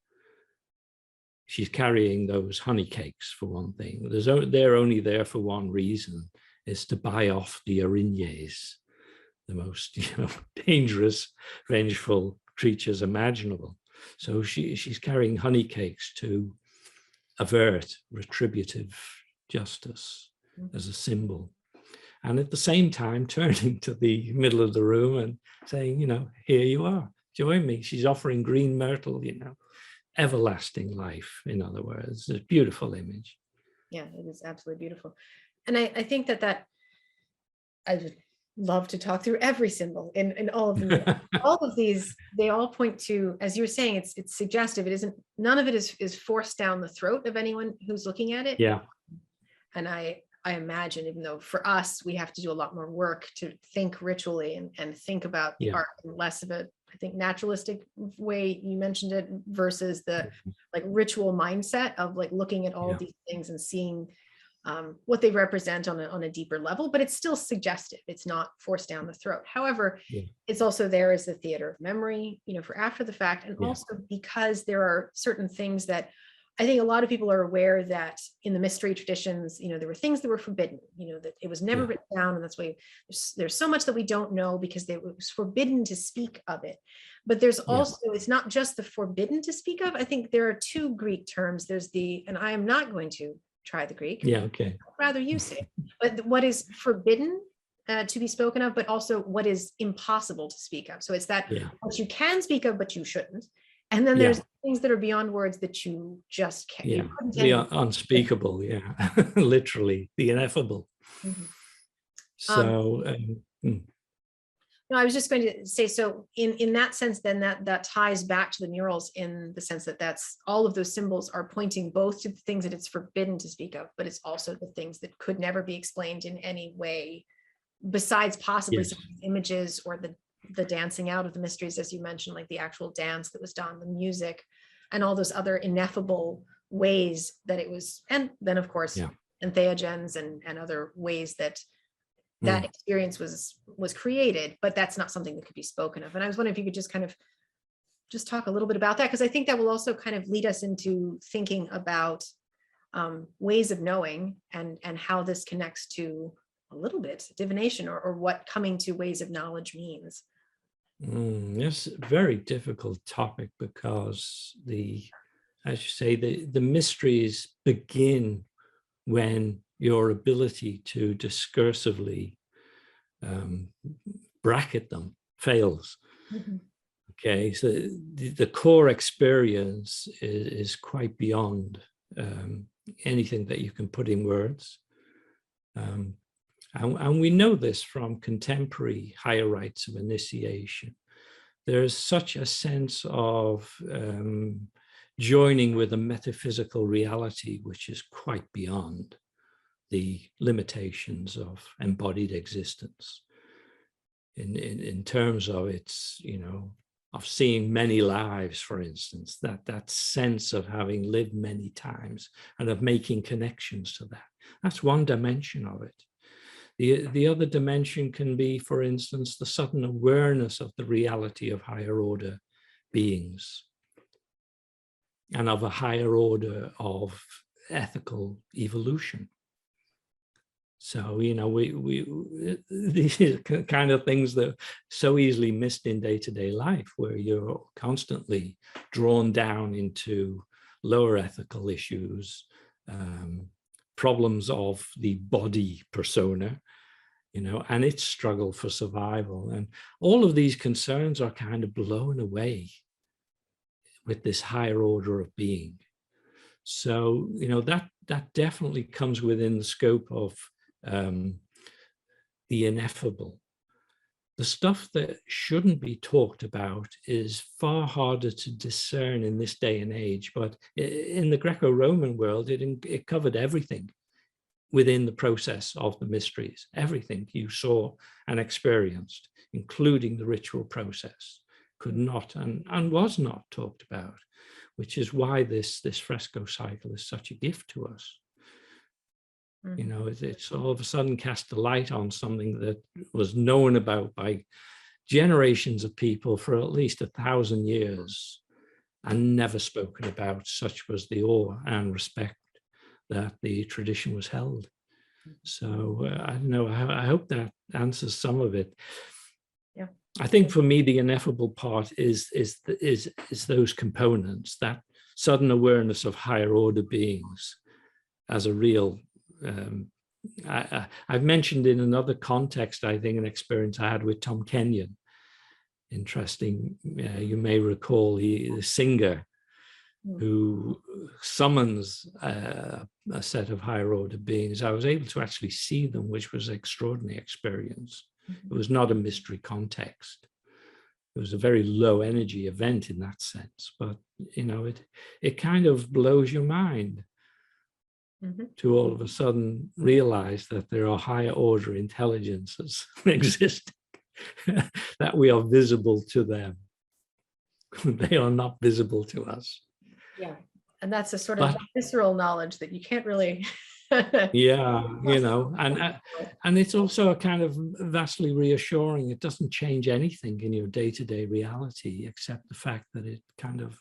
She's carrying those honey cakes, for one thing. They're only there for one reason, is to buy off the Erinyes, the most, you know, dangerous, vengeful creatures imaginable. So she's carrying honey cakes to avert retributive justice as a symbol. And at the same time, turning to the middle of the room and saying, you know, here you are, join me. She's offering green myrtle, you know, everlasting life, in other words. It's a beautiful image. Yeah, it is absolutely beautiful. And I think that I would love to talk through every symbol in all of them. All of these, they all point to, as you were saying, it's suggestive. It isn't, none of it is forced down the throat of anyone who's looking at it. Yeah. And I imagine, even though for us, we have to do a lot more work to think ritually and think about the art in less of a, I think, naturalistic way, you mentioned it, versus the like ritual mindset of like looking at all these things and seeing what they represent on a deeper level, but it's still suggestive. It's not forced down the throat. However, it's also there as the theater of memory, you know, for after the fact. And also because there are certain things that I think a lot of people are aware that in the mystery traditions, you know, there were things that were forbidden, you know, that it was never written down. And that's why there's so much that we don't know because it was forbidden to speak of it. But there's also, it's not just the forbidden to speak of. I think there are two Greek terms. There's and I am not going to try the Greek. Yeah, okay. I'd rather you say, but what is forbidden to be spoken of, but also what is impossible to speak of. So it's that what you can speak of, but you shouldn't. And then there's things that are beyond words that you just can't. Yeah, the unspeakable, literally, the ineffable. So, No, I was just going to say, so in that sense, then that ties back to the murals in the sense that that's all of those symbols are pointing both to the things that it's forbidden to speak of, but it's also the things that could never be explained in any way besides possibly some of these images or the dancing out of the mysteries, as you mentioned, like the actual dance that was done, the music, and all those other ineffable ways that it was, and then of course, entheogens and other ways that that experience was created, but that's not something that could be spoken of. And I was wondering if you could just kind of just talk a little bit about that, because I think that will also kind of lead us into thinking about ways of knowing and how this connects to a little bit divination or what coming to ways of knowledge means. It's a very difficult topic because as you say, the mysteries begin when your ability to discursively bracket them fails. Okay, so the core experience is quite beyond anything that you can put in words. And we know this from contemporary higher rites of initiation. There's such a sense of joining with a metaphysical reality, which is quite beyond the limitations of embodied existence. In terms of its, of seeing many lives, for instance, that sense of having lived many times and of making connections to that. That's one dimension of it. The other dimension can be, for instance, the sudden awareness of the reality of higher order beings and of a higher order of ethical evolution. So, these are kind of things that are so easily missed in day-to-day life, where you're constantly drawn down into lower ethical issues, problems of the body persona, and its struggle for survival. And all of these concerns are kind of blown away with this higher order of being. So, that definitely comes within the scope of the ineffable. The stuff that shouldn't be talked about is far harder to discern in this day and age, but in the Greco-Roman world, it covered everything within the process of the mysteries. Everything you saw and experienced, including the ritual process, could not and was not talked about, which is why this fresco cycle is such a gift to us. It's all of a sudden cast a light on something that was known about by generations of people for at least 1,000 years and never spoken about. Such was the awe and respect that the tradition was held. So I don't know, I hope that answers some of it. Yeah. I think for me, the ineffable part is those components, that sudden awareness of higher order beings as a real, I've mentioned in another context, I think, an experience I had with Tom Kenyon. Interesting, you may recall, the singer who summons a set of higher order beings. I was able to actually see them, which was an extraordinary experience. It was not a mystery context. It was a very low energy event in that sense, but it kind of blows your mind to all of a sudden realize that there are higher order intelligences existing, that we are visible to them. They are not visible to us. Yeah, and that's a sort of visceral knowledge that you can't really. Yeah, and it's also a kind of vastly reassuring. It doesn't change anything in your day-to-day reality, except the fact that it kind of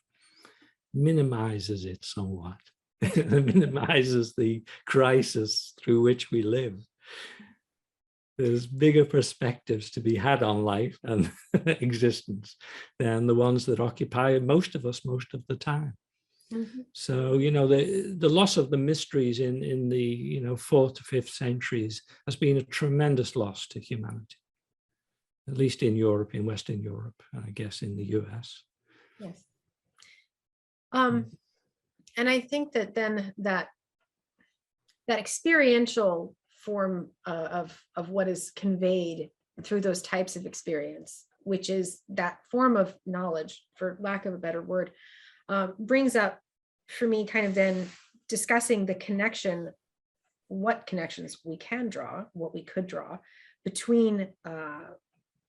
minimizes it somewhat. It minimizes the crisis through which we live. There's bigger perspectives to be had on life and existence than the ones that occupy most of us most of the time. So, the loss of the mysteries in the, 4th to 5th centuries has been a tremendous loss to humanity, at least in Europe, in Western Europe, and I guess in the US. Yes. And I think that then that experiential form of what is conveyed through those types of experience, which is that form of knowledge, for lack of a better word, brings up for me kind of then discussing the connection, what connections we can draw, what we could draw between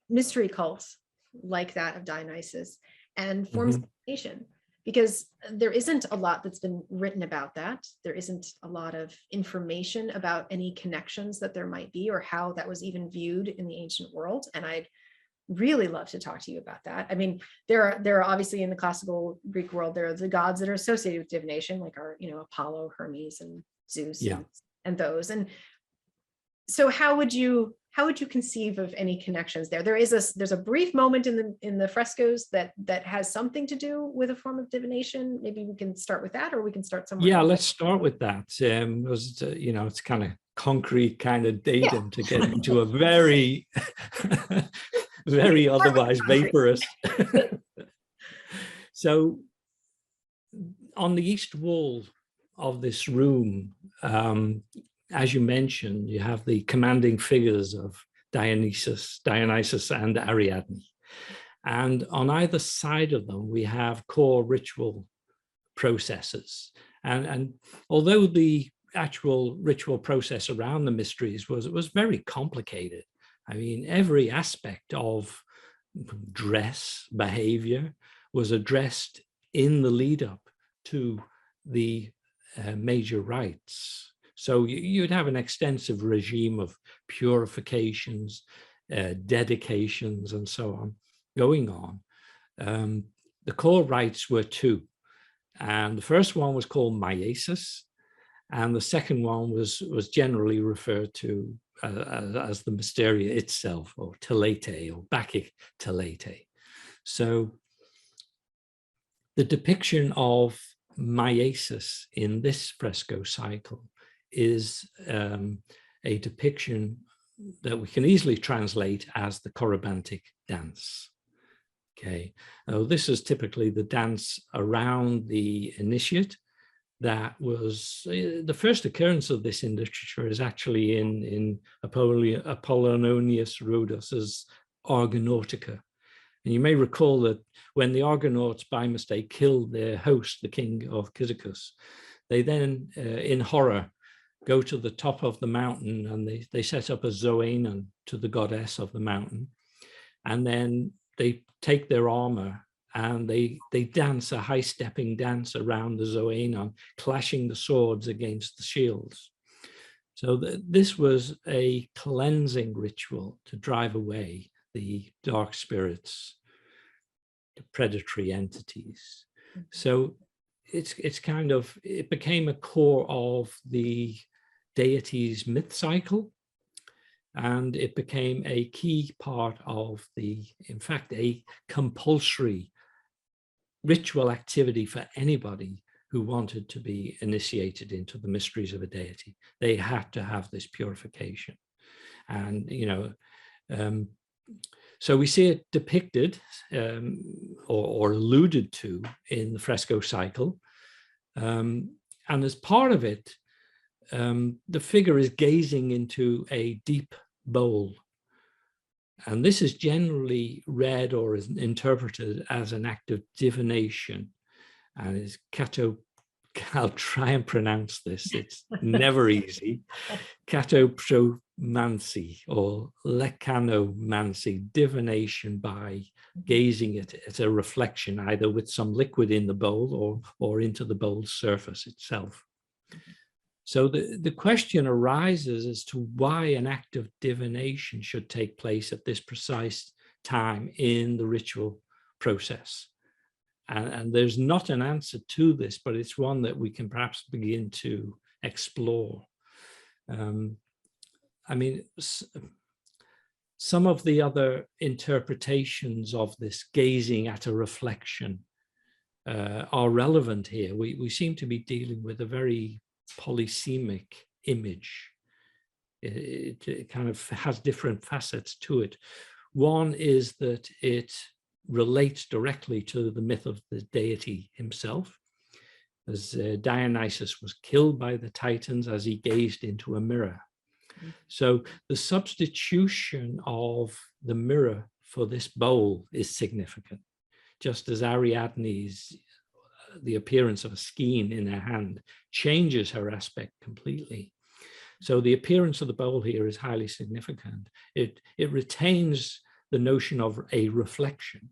mystery cults like that of Dionysus and forms of divination, because there isn't a lot that's been written about that. There isn't a lot of information about any connections that there might be, or how that was even viewed in the ancient world. And I'd really love to talk to you about that. I mean, there are obviously in the classical Greek world, there are the gods that are associated with divination, like our, Apollo, Hermes, and Zeus, and those. And so how would you conceive of any connections there? There's a brief moment in the frescoes that has something to do with a form of divination. Maybe we can start with that, or we can start somewhere else. Let's start with that. It's kind of concrete kind of datum to get into a very very otherwise vaporous. So on the east wall of this room, as you mentioned, you have the commanding figures of Dionysus and Ariadne. And on either side of them, we have core ritual processes. And although the actual ritual process around the mysteries was very complicated, I mean, every aspect of dress, behavior was addressed in the lead up to the major rites. So you'd have an extensive regime of purifications, dedications, and so on going on. The core rites were two. And the first one was called myesis, and the second one was generally referred to as the mysteria itself, or telete, or Bacchic telete. So the depiction of myesis in this fresco cycle is a depiction that we can easily translate as the Corybantic dance. Okay, now this is typically the dance around the initiate. That was the first occurrence of this in literature is actually in Apollonius Rhodos's Argonautica. And you may recall that when the Argonauts by mistake killed their host, the king of Cyzicus, they then in horror go to the top of the mountain, and they set up a zoenon to the goddess of the mountain. And then they take their armor and they dance a high-stepping dance around the zoenon, clashing the swords against the shields. So this was a cleansing ritual to drive away the dark spirits, the predatory entities. So it became a core of the deity's myth cycle, and it became a key part of in fact, a compulsory ritual activity for anybody who wanted to be initiated into the mysteries of a deity. They had to have this purification. And, so we see it depicted or alluded to in the fresco cycle. And as part of it, the figure is gazing into a deep bowl. And this is generally read or is interpreted as an act of divination. And is I'll try and pronounce this, it's never easy. Catopromancy or lecanomancy, divination by gazing at a reflection, either with some liquid in the bowl or into the bowl's surface itself. So the question arises as to why an act of divination should take place at this precise time in the ritual process. And there's not an answer to this, but it's one that we can perhaps begin to explore. I mean, some of the other interpretations of this gazing at a reflection are relevant here. We seem to be dealing with a very polysemic image. It kind of has different facets to it. One is that it relates directly to the myth of the deity himself, as Dionysus was killed by the Titans as he gazed into a mirror. So the substitution of the mirror for this bowl is significant, just as Ariadne's, the appearance of a skein in her hand changes her aspect completely. So the appearance of the bowl here is highly significant. It retains the notion of a reflection.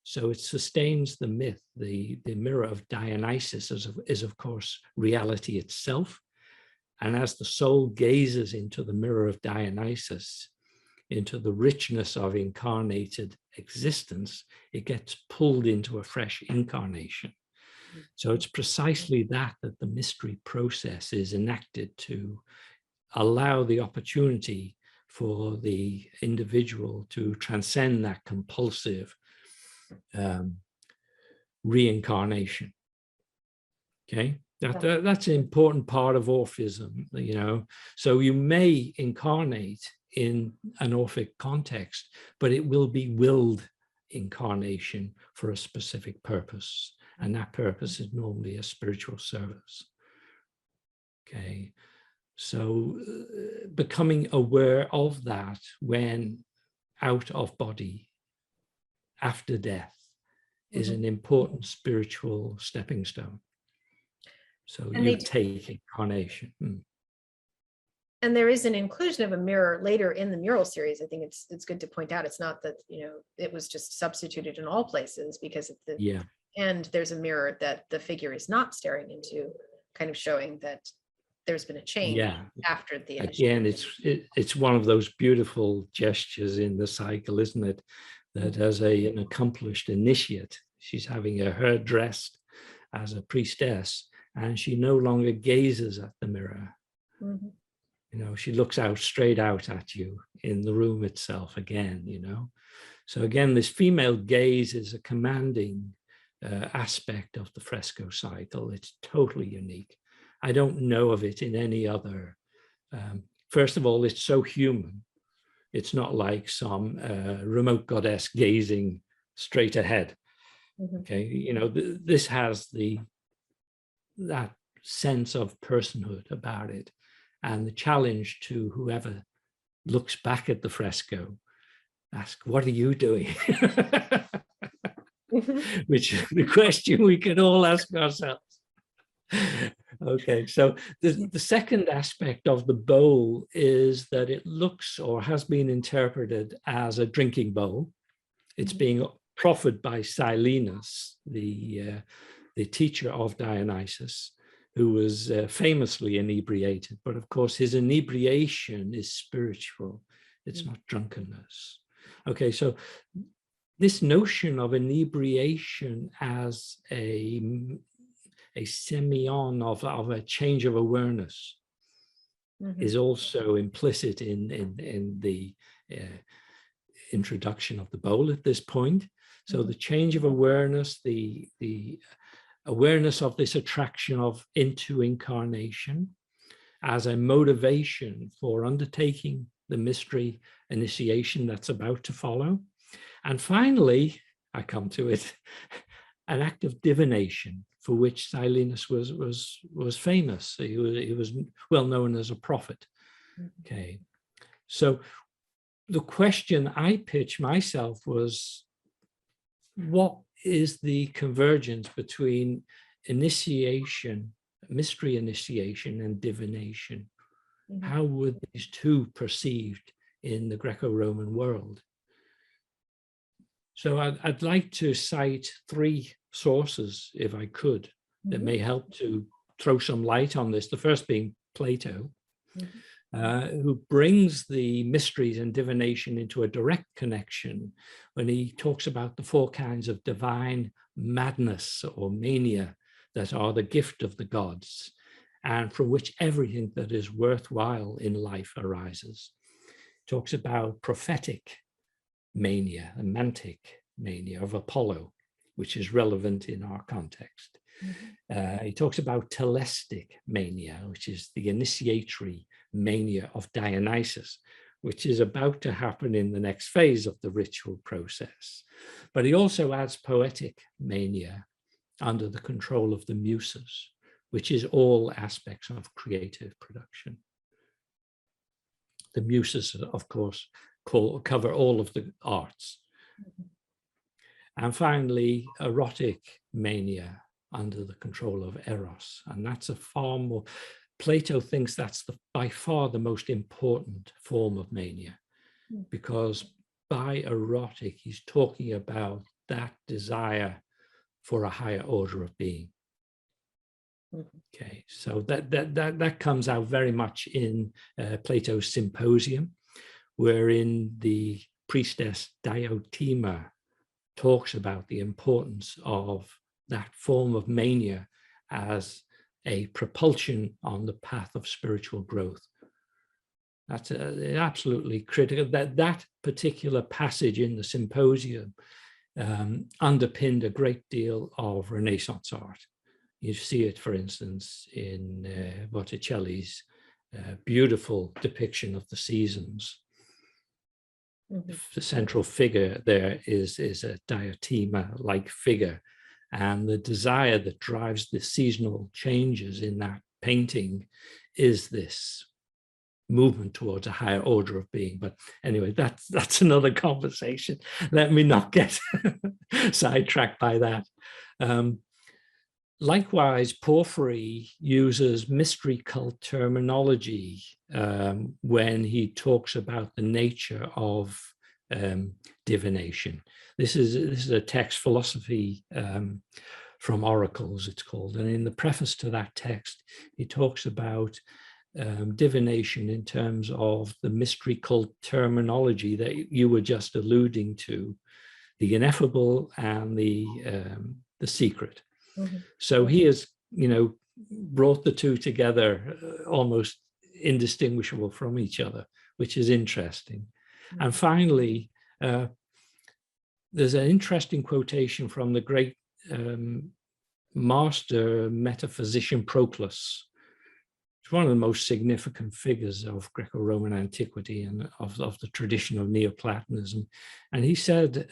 So it sustains the myth. The mirror of Dionysus is of course reality itself. And as the soul gazes into the mirror of Dionysus, into the richness of incarnated existence, it gets pulled into a fresh incarnation. So it's precisely that the mystery process is enacted to allow the opportunity for the individual to transcend that compulsive reincarnation. Okay, that's an important part of Orphism, you know. So you may incarnate in an Orphic context, but it will be willed incarnation for a specific purpose. And that purpose is normally a spiritual service. Okay, so becoming aware of that when out of body after death is an important spiritual stepping stone. So you take incarnation. And there is an inclusion of a mirror later in the mural series. I think it's good to point out. It's not that, you know, it was just substituted in all places, because at the end there's a mirror that the figure is not staring into, kind of showing that there's been a change after the initiation. Again, it's one of those beautiful gestures in the cycle, isn't it? That as an accomplished initiate, she's having her hair dressed as a priestess, and she no longer gazes at the mirror. You know, she looks out straight out at you in the room itself again, you know. So again, this female gaze is a commanding aspect of the fresco cycle. It's totally unique. I don't know of it in any other. First of all, it's so human. It's not like some remote goddess gazing straight ahead. Okay, you know, this has that sense of personhood about it, and the challenge to whoever looks back at the fresco, ask, what are you doing? Which is the question we can all ask ourselves. Okay, so the second aspect of the bowl is that it looks, or has been interpreted as, a drinking bowl. It's being proffered by Silenus, the teacher of Dionysus, who was famously inebriated. But of course, his inebriation is spiritual. It's not drunkenness. Okay, so this notion of inebriation as a semeion of a change of awareness is also implicit in the introduction of the bowl at this point. So the change of awareness, the awareness of this attraction into incarnation as a motivation for undertaking the mystery initiation that's about to follow. And finally, I come to it, an act of divination, for which Silenus was famous. He was well known as a prophet. Okay, so the question I pitched myself was, what is the convergence between initiation, mystery initiation, and divination? How were these two perceived in the Greco-Roman world? So I'd like to cite three sources, if I could, that may help to throw some light on this. The first being Plato, who brings the mysteries and divination into a direct connection when he talks about the four kinds of divine madness or mania that are the gift of the gods, and from which everything that is worthwhile in life arises. Talks about prophetic mania, a mantic mania of Apollo, which is relevant in our context. He talks about telestic mania, which is the initiatory mania of Dionysus, which is about to happen in the next phase of the ritual process. But he also adds poetic mania under the control of the muses, which is all aspects of creative production. the muses, of course, cover all of the arts. And finally, erotic mania under the control of Eros. And that's a far more, Plato thinks that's by far the most important form of mania, because by erotic, he's talking about that desire for a higher order of being. Okay, so that comes out very much in Plato's Symposium, wherein the priestess Diotima talks about the importance of that form of mania as a propulsion on the path of spiritual growth. That's absolutely critical. That particular passage in the Symposium underpinned a great deal of Renaissance art. You see it, for instance, in Botticelli's beautiful depiction of the seasons. The central figure there is a Diotima-like figure, and the desire that drives the seasonal changes in that painting is this movement towards a higher order of being. But anyway, that's another conversation. Let me not get sidetracked by that. Likewise, Porphyry uses mystery cult terminology when he talks about the nature of divination. This is a text, Philosophy from Oracles, it's called. And in the preface to that text, he talks about divination in terms of the mystery cult terminology that you were just alluding to, the ineffable and the secret. So he has, brought the two together almost indistinguishable from each other, which is interesting. And finally, there's an interesting quotation from the great master metaphysician Proclus. It's one of the most significant figures of Greco-Roman antiquity and of the tradition of Neoplatonism. And he said,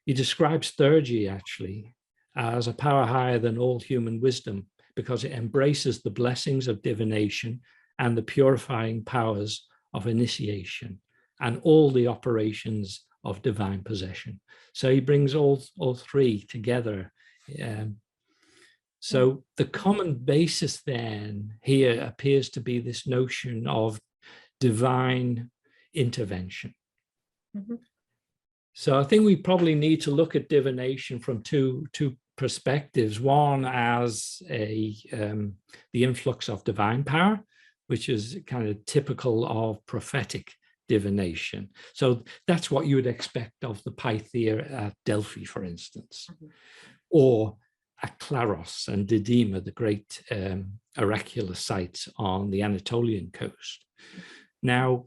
he describes theurgy actually as a power higher than all human wisdom, because it embraces the blessings of divination and the purifying powers of initiation and all the operations of divine possession. So he brings all three together. So the common basis then here appears to be this notion of divine intervention. So I think we probably need to look at divination from two perspectives. One as the influx of divine power, which is kind of typical of prophetic divination. So that's what you would expect of the Pythia at Delphi, for instance, or at Claros and Didyma, the great oracular sites on the Anatolian coast. Now,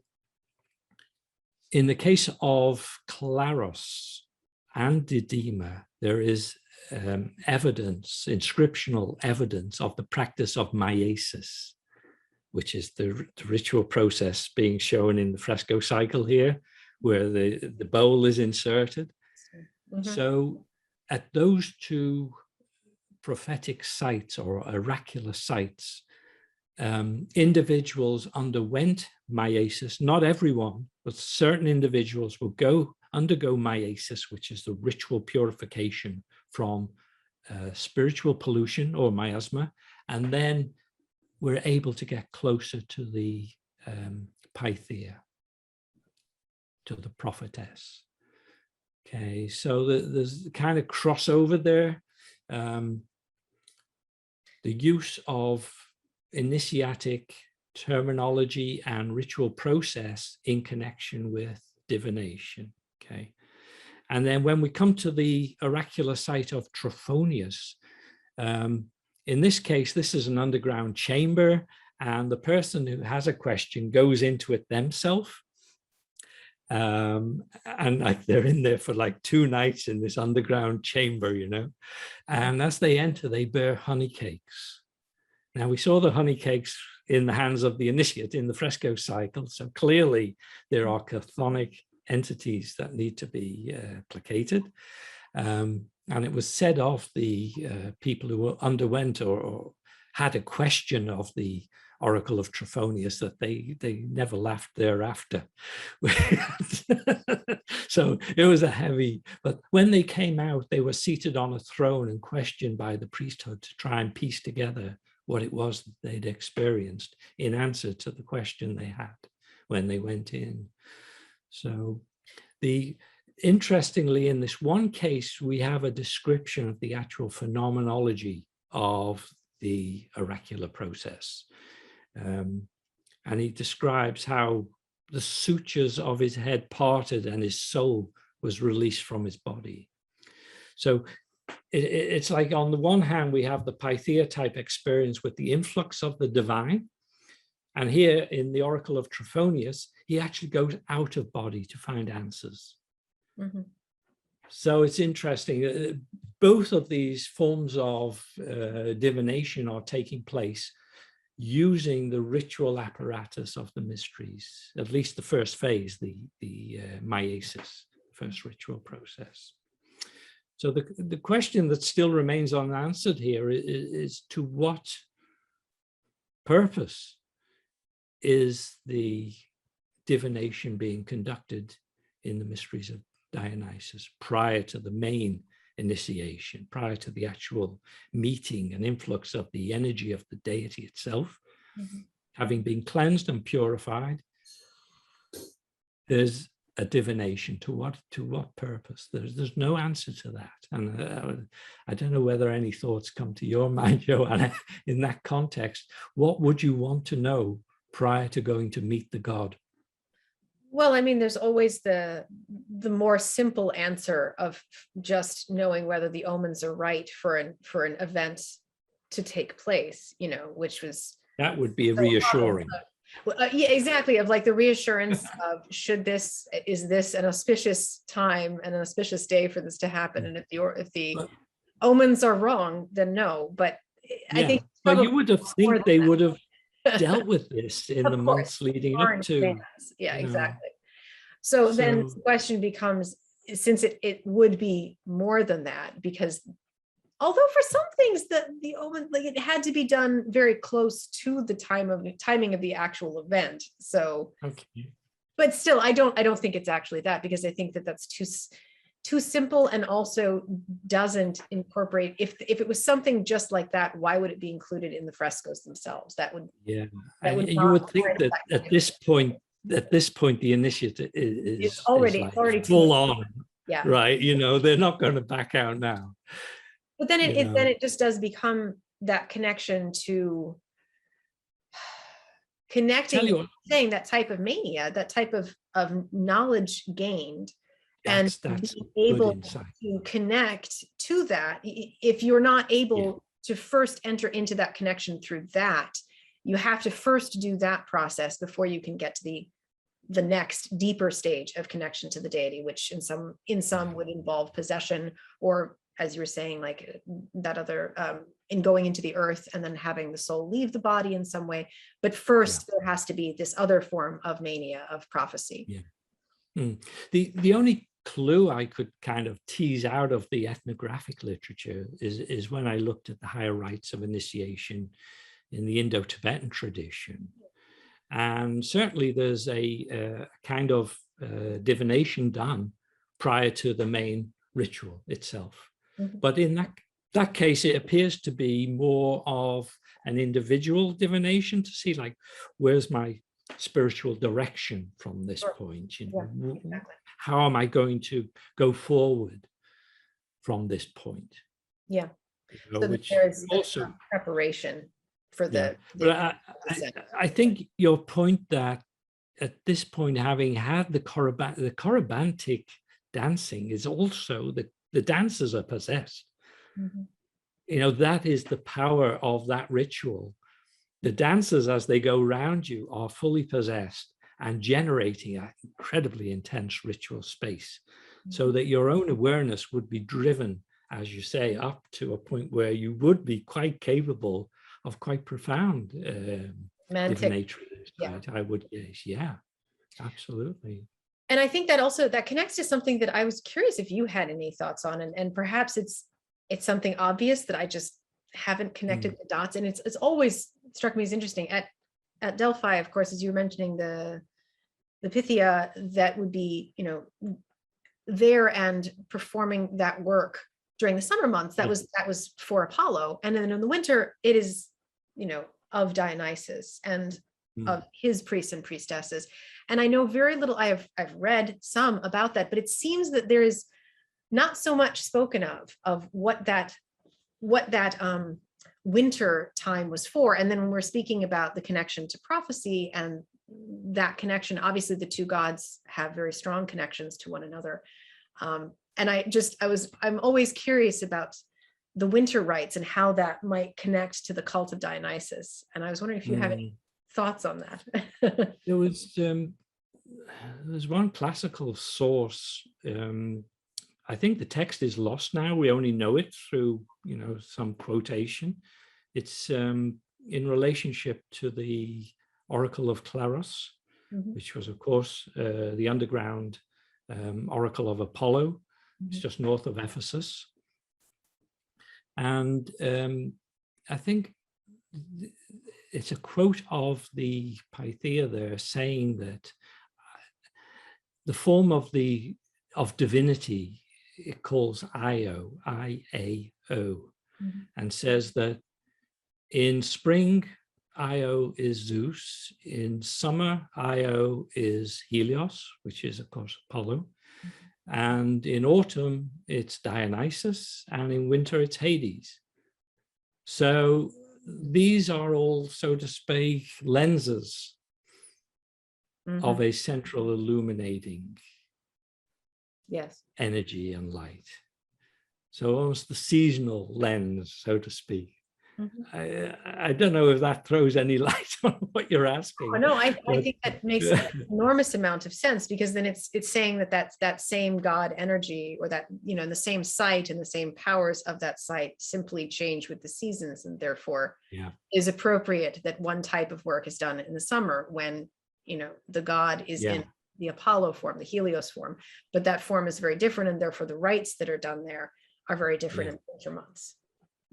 in the case of Claros and Didyma, there is evidence, inscriptional evidence of the practice of miesis, which is the ritual process being shown in the fresco cycle here, where the bowl is inserted. So at those two prophetic sites or oracular sites, individuals underwent miesis. Not everyone, but certain individuals will undergo miesis, which is the ritual purification from spiritual pollution or miasma, and then we're able to get closer to the Pythia, to the prophetess. Okay, so there's kind of crossover there. The use of initiatic terminology and ritual process in connection with divination. Okay, and then when we come to the oracular site of Trophonius, in this case, this is an underground chamber, and the person who has a question goes into it themselves. And they're in there for like 2 nights in this underground chamber, and as they enter, they bear honey cakes. Now, we saw the honey cakes in the hands of the initiate in the fresco cycle, so clearly there are chthonic entities that need to be placated. And it was said of the people who underwent or had a question of the Oracle of Trophonius that they never laughed thereafter. So it was a heavy, but when they came out, they were seated on a throne and questioned by the priesthood to try and piece together what it was that they'd experienced in answer to the question they had when they went in. So interestingly, in this one case, we have a description of the actual phenomenology of the oracular process. And he describes how the sutures of his head parted and his soul was released from his body. So it's like, on the one hand, we have the Pythia type experience with the influx of the divine. And here in the Oracle of Trophonius, he actually goes out of body to find answers. Mm-hmm. So it's interesting. Both of these forms of divination are taking place using the ritual apparatus of the mysteries, at least the first phase, the myesis, first ritual process. So the question that still remains unanswered here is to what purpose is the divination being conducted in the mysteries of Dionysus prior to the main initiation, prior to the actual meeting and influx of the energy of the deity itself, having been cleansed and purified. There's a divination. To what purpose? There's no answer to that. And I don't know whether any thoughts come to your mind, Joanna, in that context. What would you want to know prior to going to meet the god? Well, I mean, there's always the more simple answer of just knowing whether the omens are right for an event to take place, you know, which was, that would be reassuring. Yeah, exactly. Of like the reassurance of is this an auspicious time and an auspicious day for this to happen? And if the omens are wrong, then no. But yeah, I think, but you would have think they would have dealt with this in the months leading up to. Yeah, exactly. So then the question becomes, since it would be more than that, because although for some things the omen, like, it had to be done very close to the timing of the actual event. So, okay. But still, I don't think it's actually that, because I think that's too simple, and also doesn't incorporate. If it was something just like that, why would it be included in the frescoes themselves? That would, yeah. And you would think that at this point, the initiative is already full on. Yeah. Right. You know, they're not going to back out now. But then it just does become that connection to connecting, saying that type of mania, that type of knowledge gained, and being able to connect to that. If you're not able to first enter into that connection through that, you have to first do that process before you can get to the next deeper stage of connection to the deity, which in some would involve possession, or, as you were saying, like that other in going into the earth and then having the soul leave the body in some way. But first, there has to be this other form of mania, of prophecy. The only clue I could kind of tease out of the ethnographic literature is when I looked at the higher rites of initiation in the Indo-Tibetan tradition. And certainly there's a kind of divination done prior to the main ritual itself. But in that case, it appears to be more of an individual divination to see, like, where's my spiritual direction from this point? You know, exactly. How am I going to go forward from this point? Yeah. You know, so which there's also preparation for the. But I think your point that at this point, having had the Corybantic dancing, is also the dancers are possessed. You know, that is the power of that ritual. The dancers, as they go around you, are fully possessed and generating an incredibly intense ritual space, so that your own awareness would be driven, as you say, up to a point where you would be quite capable of quite profound divinatory insight, I would guess. Yeah, absolutely. And I think that connects to something that I was curious if you had any thoughts on, and perhaps it's something obvious that I just haven't connected the dots. And it's always struck me as interesting. at Delphi, of course, as you were mentioning, the Pythia that would be, there and performing that work during the summer months, that was for Apollo. And then in the winter, it is, of Dionysus and of his priests and priestesses. And I know very little, I've read some about that, but it seems that there is not so much spoken of what that winter time was for. And then when we're speaking about the connection to prophecy and that connection, obviously the two gods have very strong connections to one another. And I'm always curious about the winter rites and how that might connect to the cult of Dionysus. And I was wondering if you have any thoughts on that. There's one classical source. I think the text is lost now. We only know it through, some quotation. It's in relationship to the Oracle of Claros, which was, of course, the underground Oracle of Apollo. It's just north of Ephesus. And I think it's a quote of the Pythia there saying that the form of divinity, it calls Io, I-A-O, and says that in spring, Io is Zeus. In summer, Io is Helios, which is, of course, Apollo. And in autumn, it's Dionysus. And in winter, it's Hades. So these are all, so to speak, lenses of a central illuminating energy and light. So almost the seasonal lens, so to speak. I don't know if that throws any light on what you're asking. Oh, no, I think that makes an enormous amount of sense, because then it's saying that same God energy, or that, in the same site and the same powers of that site simply change with the seasons, and therefore is appropriate that one type of work is done in the summer when, the God is in the Apollo form, the Helios form, but that form is very different, and therefore the rites that are done there are very different in the winter months.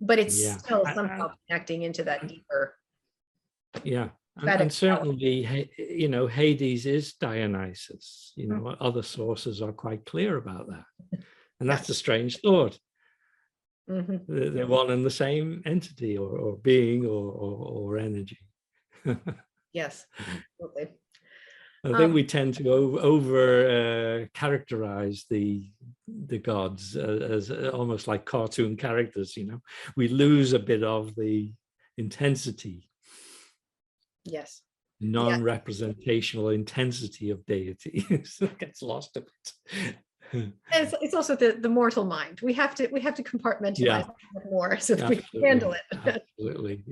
But it's still somehow connecting into that deeper. And certainly, Hades is Dionysus. Other sources are quite clear about that. And that's a strange thought. They're one and the same entity or being or energy. Yes, absolutely. I think we tend to over characterize the gods as almost like cartoon characters. We lose a bit of the intensity, non-representational intensity of deity. So it gets lost a bit. It's also the mortal mind. We have to compartmentalize more so that we can handle it. Absolutely,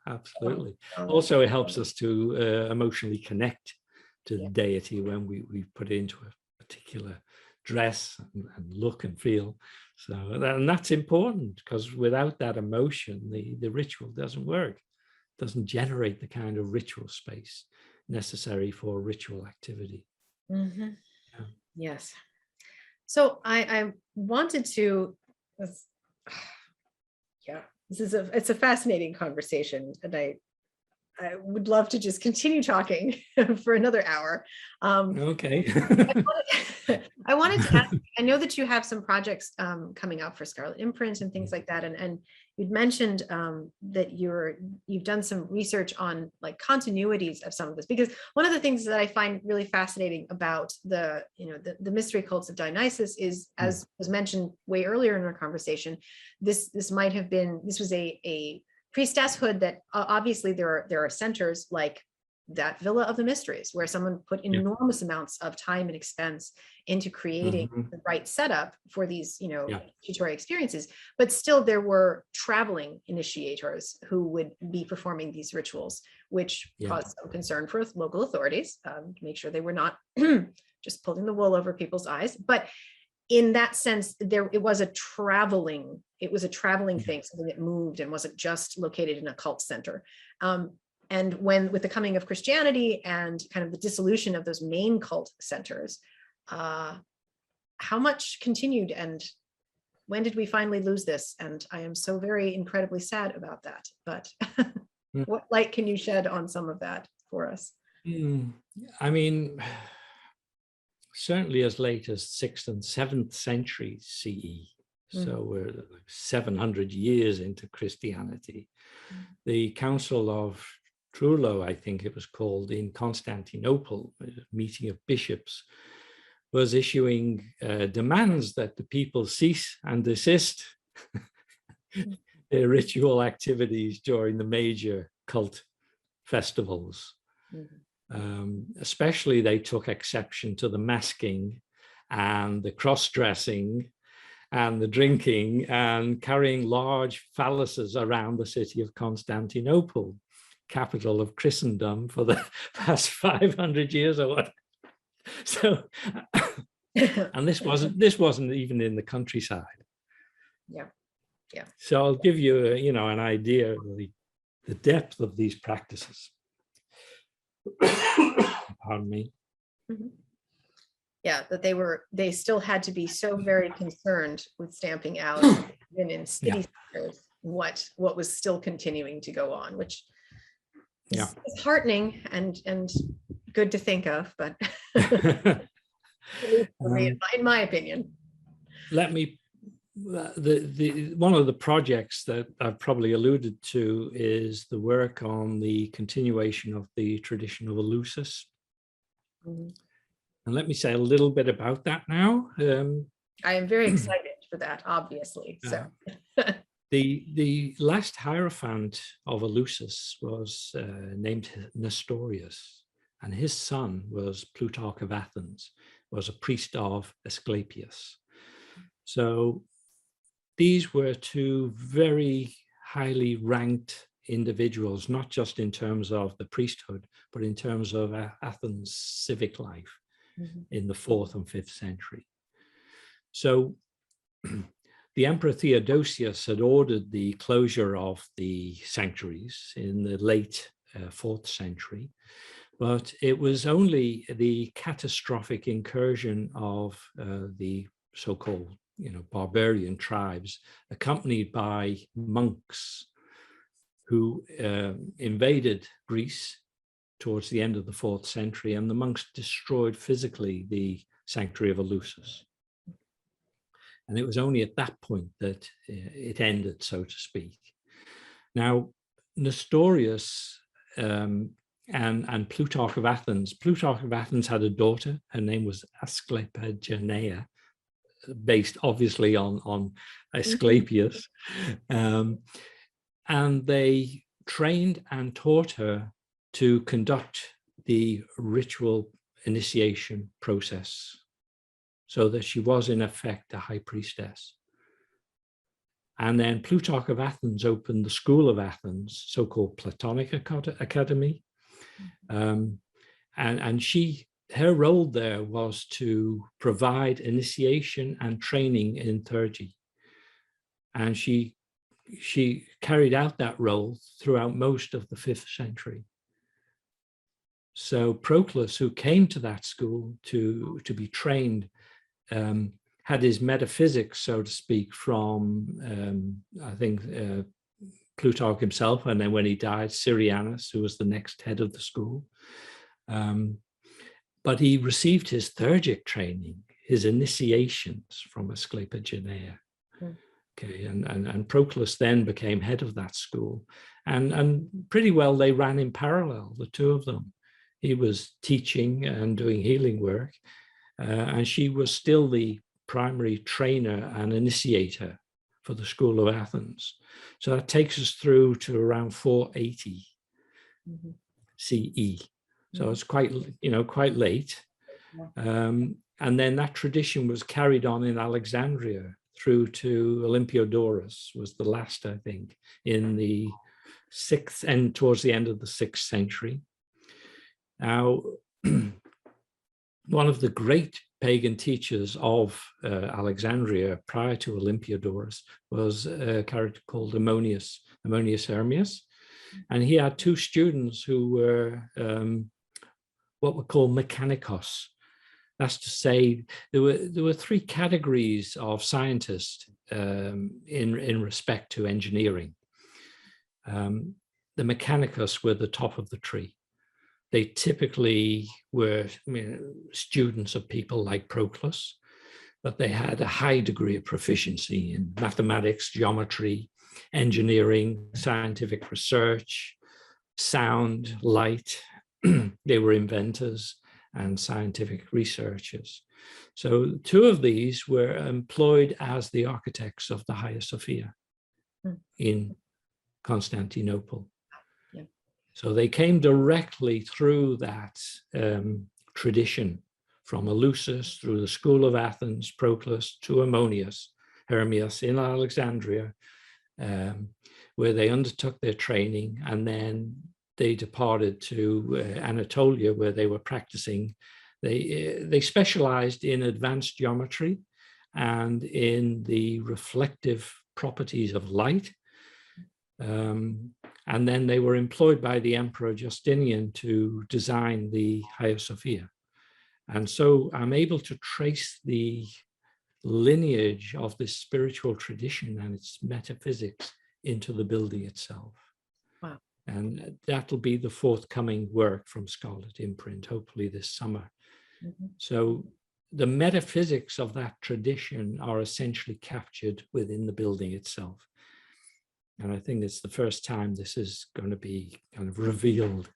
absolutely. Also, it helps us to emotionally connect to the deity when we put it into a particular dress and look and feel. So and that's important, because without that emotion, the ritual doesn't work. It doesn't generate the kind of ritual space necessary for ritual activity. Yes. So I wanted to, it's a fascinating conversation, and I would love to just continue talking for another hour. Okay. I wanted to ask, I know that you have some projects coming out for Scarlet Imprint and things like that. And you'd mentioned that you've done some research on like continuities of some of this, because one of the things that I find really fascinating about the mystery cults of Dionysus is, as was mentioned way earlier in our conversation, this was a priestesshood that obviously there are centers like that Villa of the Mysteries, where someone put enormous amounts of time and expense into creating the right setup for these, initiatory experiences. But still, there were traveling initiators who would be performing these rituals, which caused some concern for local authorities to make sure they were not just pulling the wool over people's eyes. But in that sense, it was a traveling thing, something that moved and wasn't just located in a cult center. And with the coming of Christianity and kind of the dissolution of those main cult centers, how much continued, and when did we finally lose this? And I am so very incredibly sad about that. But What light can you shed on some of that for us? I mean, certainly as late as 6th and 7th century CE. So we're like 700 years into Christianity. The Council of Trullo, I think it was called, in Constantinople, a meeting of bishops, was issuing demands that the people cease and desist their ritual activities during the major cult festivals. Especially they took exception to the masking and the cross-dressing and the drinking and carrying large phalluses around the city of Constantinople, capital of Christendom for the past 500 years or what. So, and this wasn't even in the countryside. Yeah. So I'll give you, an idea of the depth of these practices. Pardon me. Yeah, that they still had to be so very concerned with stamping out, even in city centers, what was still continuing to go on, which is heartening and good to think of, but in my opinion. Let me, one of the projects that I've probably alluded to is the work on the continuation of the tradition of Eleusis. And let me say a little bit about that now. I am very excited for that, obviously. So the last hierophant of Eleusis was named Nestorius, and his son was Plutarch of Athens, was a priest of Asclepius. So these were two very highly ranked individuals, not just in terms of the priesthood, but in terms of Athens' civic life in the 4th and 5th century. So the Emperor Theodosius had ordered the closure of the sanctuaries in the late 4th century, but it was only the catastrophic incursion of the so-called barbarian tribes, accompanied by monks who invaded Greece towards the end of the 4th century, and the monks destroyed physically the sanctuary of Eleusis. And it was only at that point that it ended, so to speak. Now, Nestorius and Plutarch of Athens had a daughter. Her name was Asclepiadgenea, based obviously on Asclepius. And they trained and taught her to conduct the ritual initiation process, so that she was in effect a high priestess. And then Plutarch of Athens opened the School of Athens, so-called Platonic Academy. And her role there was to provide initiation and training in theurgy. And she carried out that role throughout most of the 5th century. So Proclus, who came to that school to be trained, had his metaphysics, so to speak, from, I think, Plutarch himself, and then when he died, Syrianus, who was the next head of the school. But he received his theurgic training, his initiations from Asclepiadgenea. Okay, and Proclus then became head of that school. And pretty well they ran in parallel, the two of them. He was teaching and doing healing work, and she was still the primary trainer and initiator for the School of Athens. So that takes us through to around 480 CE. So it's quite late. And then that tradition was carried on in Alexandria through to Olympiodorus, was the last, I think, in the 6th and towards the end of the 6th century. Now, one of the great pagan teachers of Alexandria prior to Olympiodorus was a character called Ammonius Hermias. And he had two students who were what were called mechanikos. That's to say, there were three categories of scientists in respect to engineering. the mechanicus were the top of the tree. They typically were students of people like Proclus, but they had a high degree of proficiency in mathematics, geometry, engineering, scientific research, sound, light. They were inventors and scientific researchers. So two of these were employed as the architects of the Hagia Sophia in Constantinople. Yeah. So they came directly through that tradition from Eleusis through the school of Athens, Proclus, to Ammonius, Hermias in Alexandria, where they undertook their training, and then they departed to Anatolia, where they were practicing. They specialized in advanced geometry and in the reflective properties of light. And then they were employed by the Emperor Justinian to design the Hagia Sophia. And so I'm able to trace the lineage of this spiritual tradition and its metaphysics into the building itself. Wow. And that'll be the forthcoming work from Scarlet Imprint, hopefully this summer. Mm-hmm. So the metaphysics of that tradition are essentially captured within the building itself. And I think it's the first time this is going to be kind of revealed.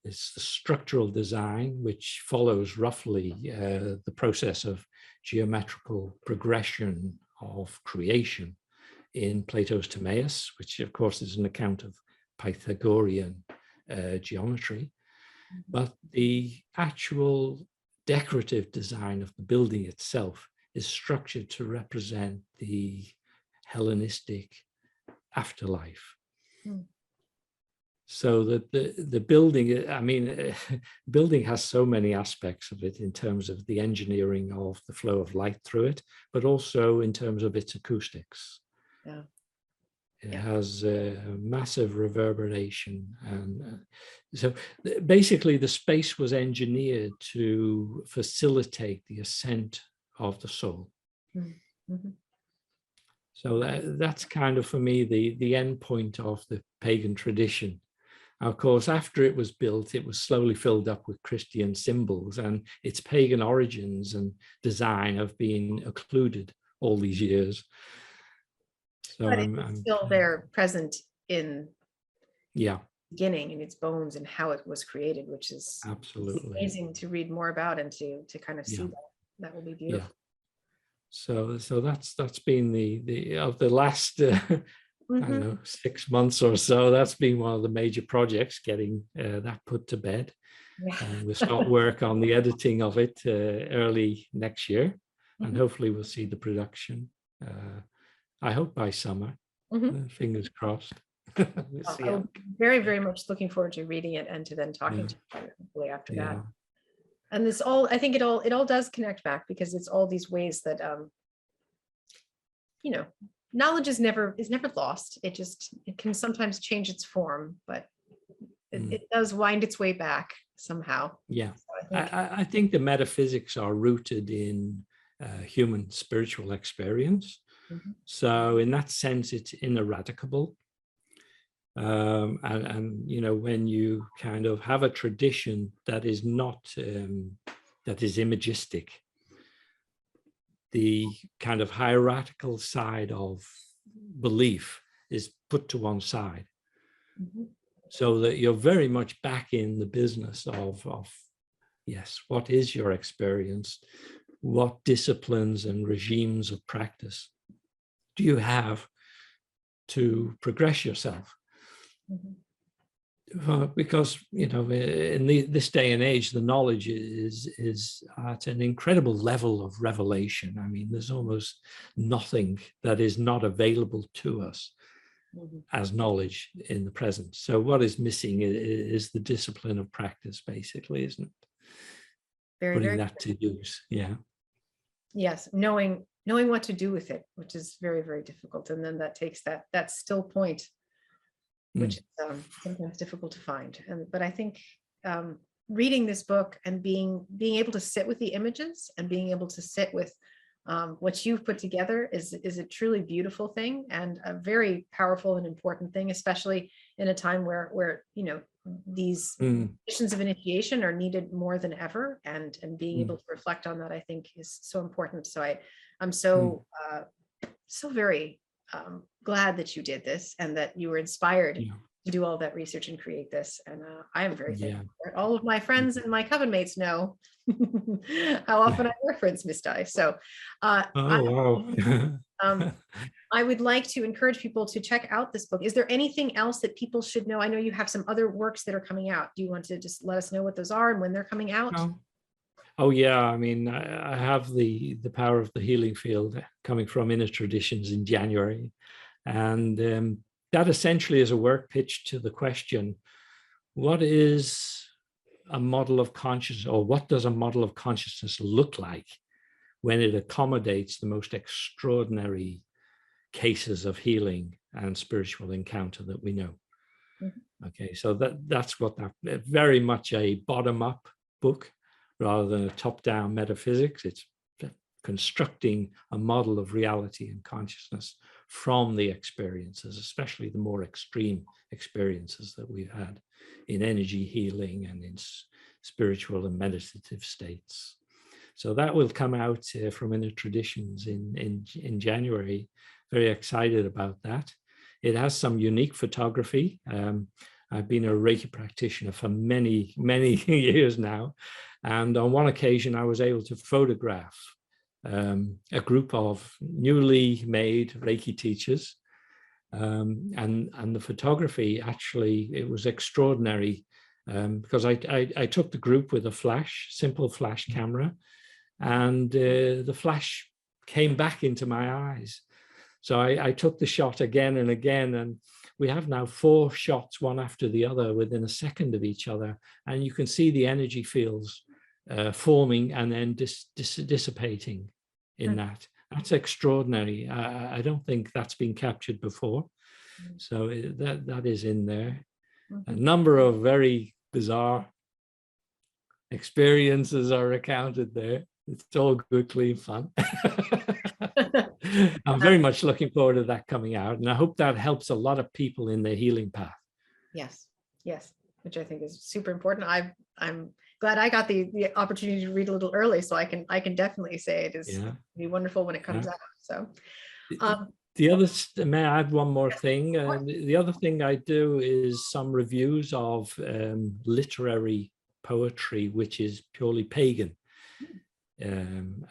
It's the structural design, which follows roughly the process of geometrical progression of creation in Plato's Timaeus, which of course is an account of Pythagorean geometry. But the actual decorative design of the building itself is structured to represent the Hellenistic afterlife. So that the building, I mean, building has so many aspects of it in terms of the engineering of the flow of light through it, but also in terms of its acoustics. Yeah. It has a massive reverberation. And so basically the space was engineered to facilitate the ascent of the soul. Mm-hmm. So that's kind of, for me, the end point of the pagan tradition. Of course, after it was built, it was slowly filled up with Christian symbols, and its pagan origins and design have been occluded all these years. So but it's still there, present in the beginning, in its bones and how it was created, which is absolutely amazing to read more about and to kind of see that. That will be beautiful. So that's been the of the last I don't know, 6 months or so. That's been one of the major projects, getting that put to bed. And we'll start work on the editing of it early next year, and hopefully we'll see the production. I hope by summer. Fingers crossed. I'm very, very much looking forward to reading it and to then talking to you hopefully after that. And this all, I think it all does connect back, because it's all these ways that you know, knowledge is never lost. It can sometimes change its form, but it does wind its way back somehow. Yeah, so I think the metaphysics are rooted in human spiritual experience. So in that sense, it's ineradicable. And you know, when you kind of have a tradition that is not that is imagistic, the kind of hierarchical side of belief is put to one side, so that you're very much back in the business of yes, what is your experience? What disciplines and regimes of practice do you have to progress yourself? Because, you know, in this day and age, the knowledge is at an incredible level of revelation. I mean, there's almost nothing that is not available to us as knowledge in the present. So what is missing is the discipline of practice, basically, isn't it? Putting that to use. Yes, knowing what to do with it, which is very, very difficult. And then that takes that still point, which is sometimes difficult to find. But I think reading this book and being able to sit with the images and being able to sit with what you've put together is a truly beautiful thing, and a very powerful and important thing, especially in a time where these conditions of initiation are needed more than ever, and being able to reflect on that, I think, is so important. So I'm so very glad that you did this and that you were inspired to do all that research and create this. And I am very thankful for it. All of my friends and my coven mates know how often I reference Miss Di. So I would like to encourage people to check out this book. Is there anything else that people should know? I know you have some other works that are coming out. Do you want to just let us know what those are and when they're coming out? Oh yeah, I mean, I have the Power of the Healing Field coming from Inner Traditions in January, and that essentially is a work pitch to the question, what is a model of consciousness, or what does a model of consciousness look like when it accommodates the most extraordinary cases of healing and spiritual encounter that we know? Okay, so that's what that, very much a bottom-up book rather than a top-down metaphysics. It's constructing a model of reality and consciousness from the experiences, especially the more extreme experiences that we've had in energy healing and in spiritual and meditative states. So that will come out from Inner Traditions in January. Very excited about that. It has some unique photography. I've been a Reiki practitioner for many, many years now. And on one occasion, I was able to photograph a group of newly made Reiki teachers. And the photography, actually, it was extraordinary because I took the group with a simple flash camera, and the flash came back into my eyes. So I took the shot again and again, and we have now 4 shots, one after the other, within a second of each other. And you can see the energy fields forming and then dissipating in that. That's extraordinary. I don't think that's been captured before. So that is in there. A number of very bizarre experiences are recounted there. It's all good, clean fun. I'm very much looking forward to that coming out, and I hope that helps a lot of people in their healing path. Yes, which I think is super important. I'm glad I got the opportunity to read a little early, so I can definitely say it is be wonderful when it comes out. So the other, may I add one more thing? The other thing I do is some reviews of literary poetry, which is purely pagan. And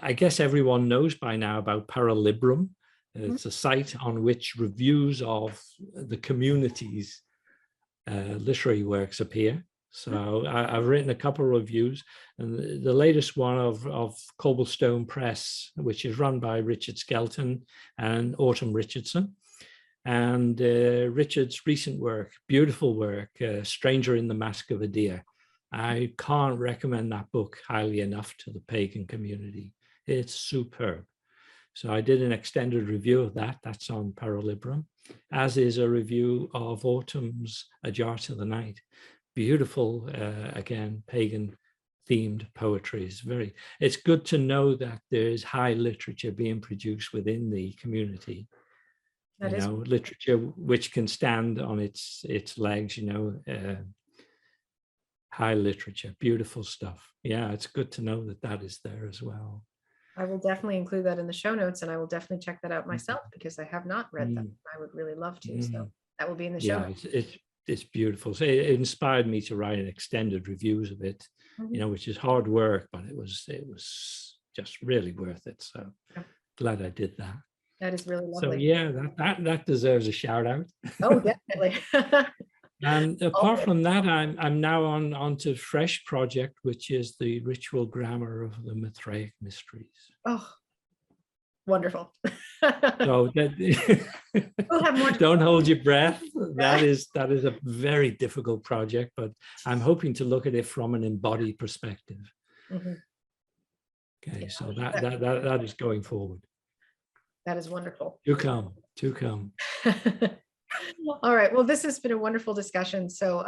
I guess everyone knows by now about Paralibrum. It's a site on which reviews of the community's literary works appear. So I've written a couple of reviews, and the latest one of Cobblestone Press, which is run by Richard Skelton and Autumn Richardson. And Richard's recent work, beautiful work, Stranger in the Mask of a Deer. I can't recommend that book highly enough to the pagan community. It's superb. So I did an extended review of that. That's on Paralibrum, as is a review of Autumn's A Jar to the Night. Beautiful, again, pagan themed poetry. It's good to know that there is high literature being produced within the community. Literature which can stand on its legs, high literature, beautiful stuff. Yeah, it's good to know that is there as well. I will definitely include that in the show notes, and I will definitely check that out myself because I have not read them. I would really love to. So that will be in the show notes. It's beautiful. So it inspired me to write an extended reviews of it, which is hard work, but it was just really worth it. So glad I did that. That is really lovely. So yeah, that deserves a shout out. Oh, definitely. And apart from that, I'm now onto fresh project, which is the ritual grammar of the Mithraic Mysteries. Oh, wonderful. So We'll have more. Don't hold your breath. That is a very difficult project, but I'm hoping to look at it from an embodied perspective. Okay, so that is going forward. That is wonderful. To come. All right. Well, this has been a wonderful discussion. So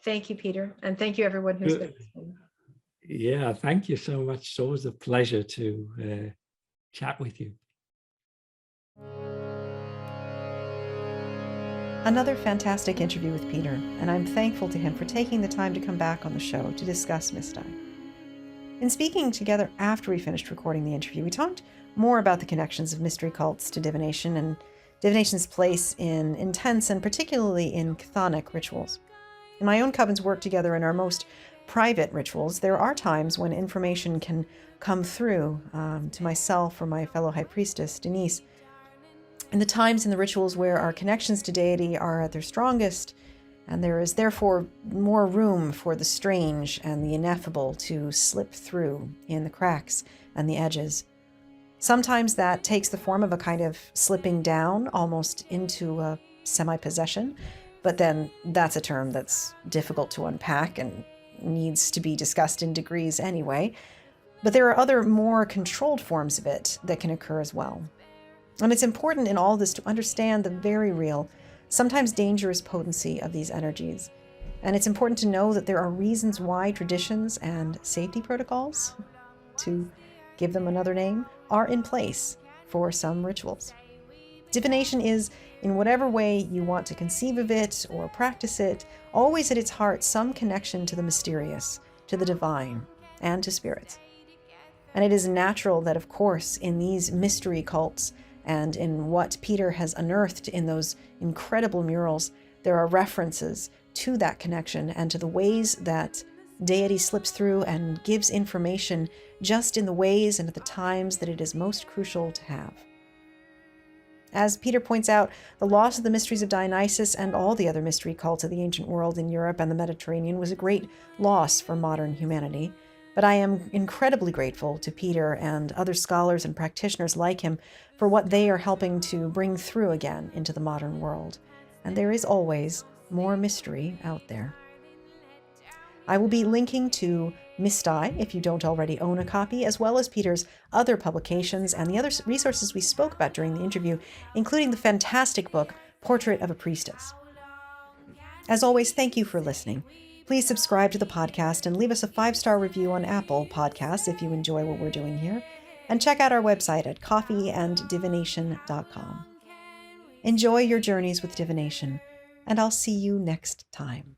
thank you, Peter. And thank you, everyone who's been listening. Yeah, thank you so much. It's always a pleasure to chat with you. Another fantastic interview with Peter, and I'm thankful to him for taking the time to come back on the show to discuss Mysti. In speaking together after we finished recording the interview, we talked more about the connections of mystery cults to divination and divination's place in intense and particularly in chthonic rituals. In my own coven's work together in our most private rituals, there are times when information can come through to myself or my fellow high priestess, Denise, in the times in the rituals where our connections to deity are at their strongest, and there is therefore more room for the strange and the ineffable to slip through in the cracks and the edges. Sometimes that takes the form of a kind of slipping down almost into a semi-possession, but then that's a term that's difficult to unpack and needs to be discussed in degrees anyway. But there are other more controlled forms of it that can occur as well. And it's important in all this to understand the very real, sometimes dangerous potency of these energies. And it's important to know that there are reasons why traditions and safety protocols, to give them another name, are in place for some rituals. Divination is, in whatever way you want to conceive of it or practice it, always at its heart some connection to the mysterious, to the divine, and to spirits. And it is natural that, of course, in these mystery cults and in what Peter has unearthed in those incredible murals, there are references to that connection and to the ways that deity slips through and gives information just in the ways and at the times that it is most crucial to have. As Peter points out, the loss of the mysteries of Dionysus and all the other mystery cults of the ancient world in Europe and the Mediterranean was a great loss for modern humanity. But I am incredibly grateful to Peter and other scholars and practitioners like him for what they are helping to bring through again into the modern world. And there is always more mystery out there. I will be linking to Mysti, if you don't already own a copy, as well as Peter's other publications and the other resources we spoke about during the interview, including the fantastic book, Portrait of a Priestess. As always, thank you for listening. Please subscribe to the podcast and leave us a 5-star review on Apple Podcasts if you enjoy what we're doing here. And check out our website at coffeeanddivination.com. Enjoy your journeys with divination, and I'll see you next time.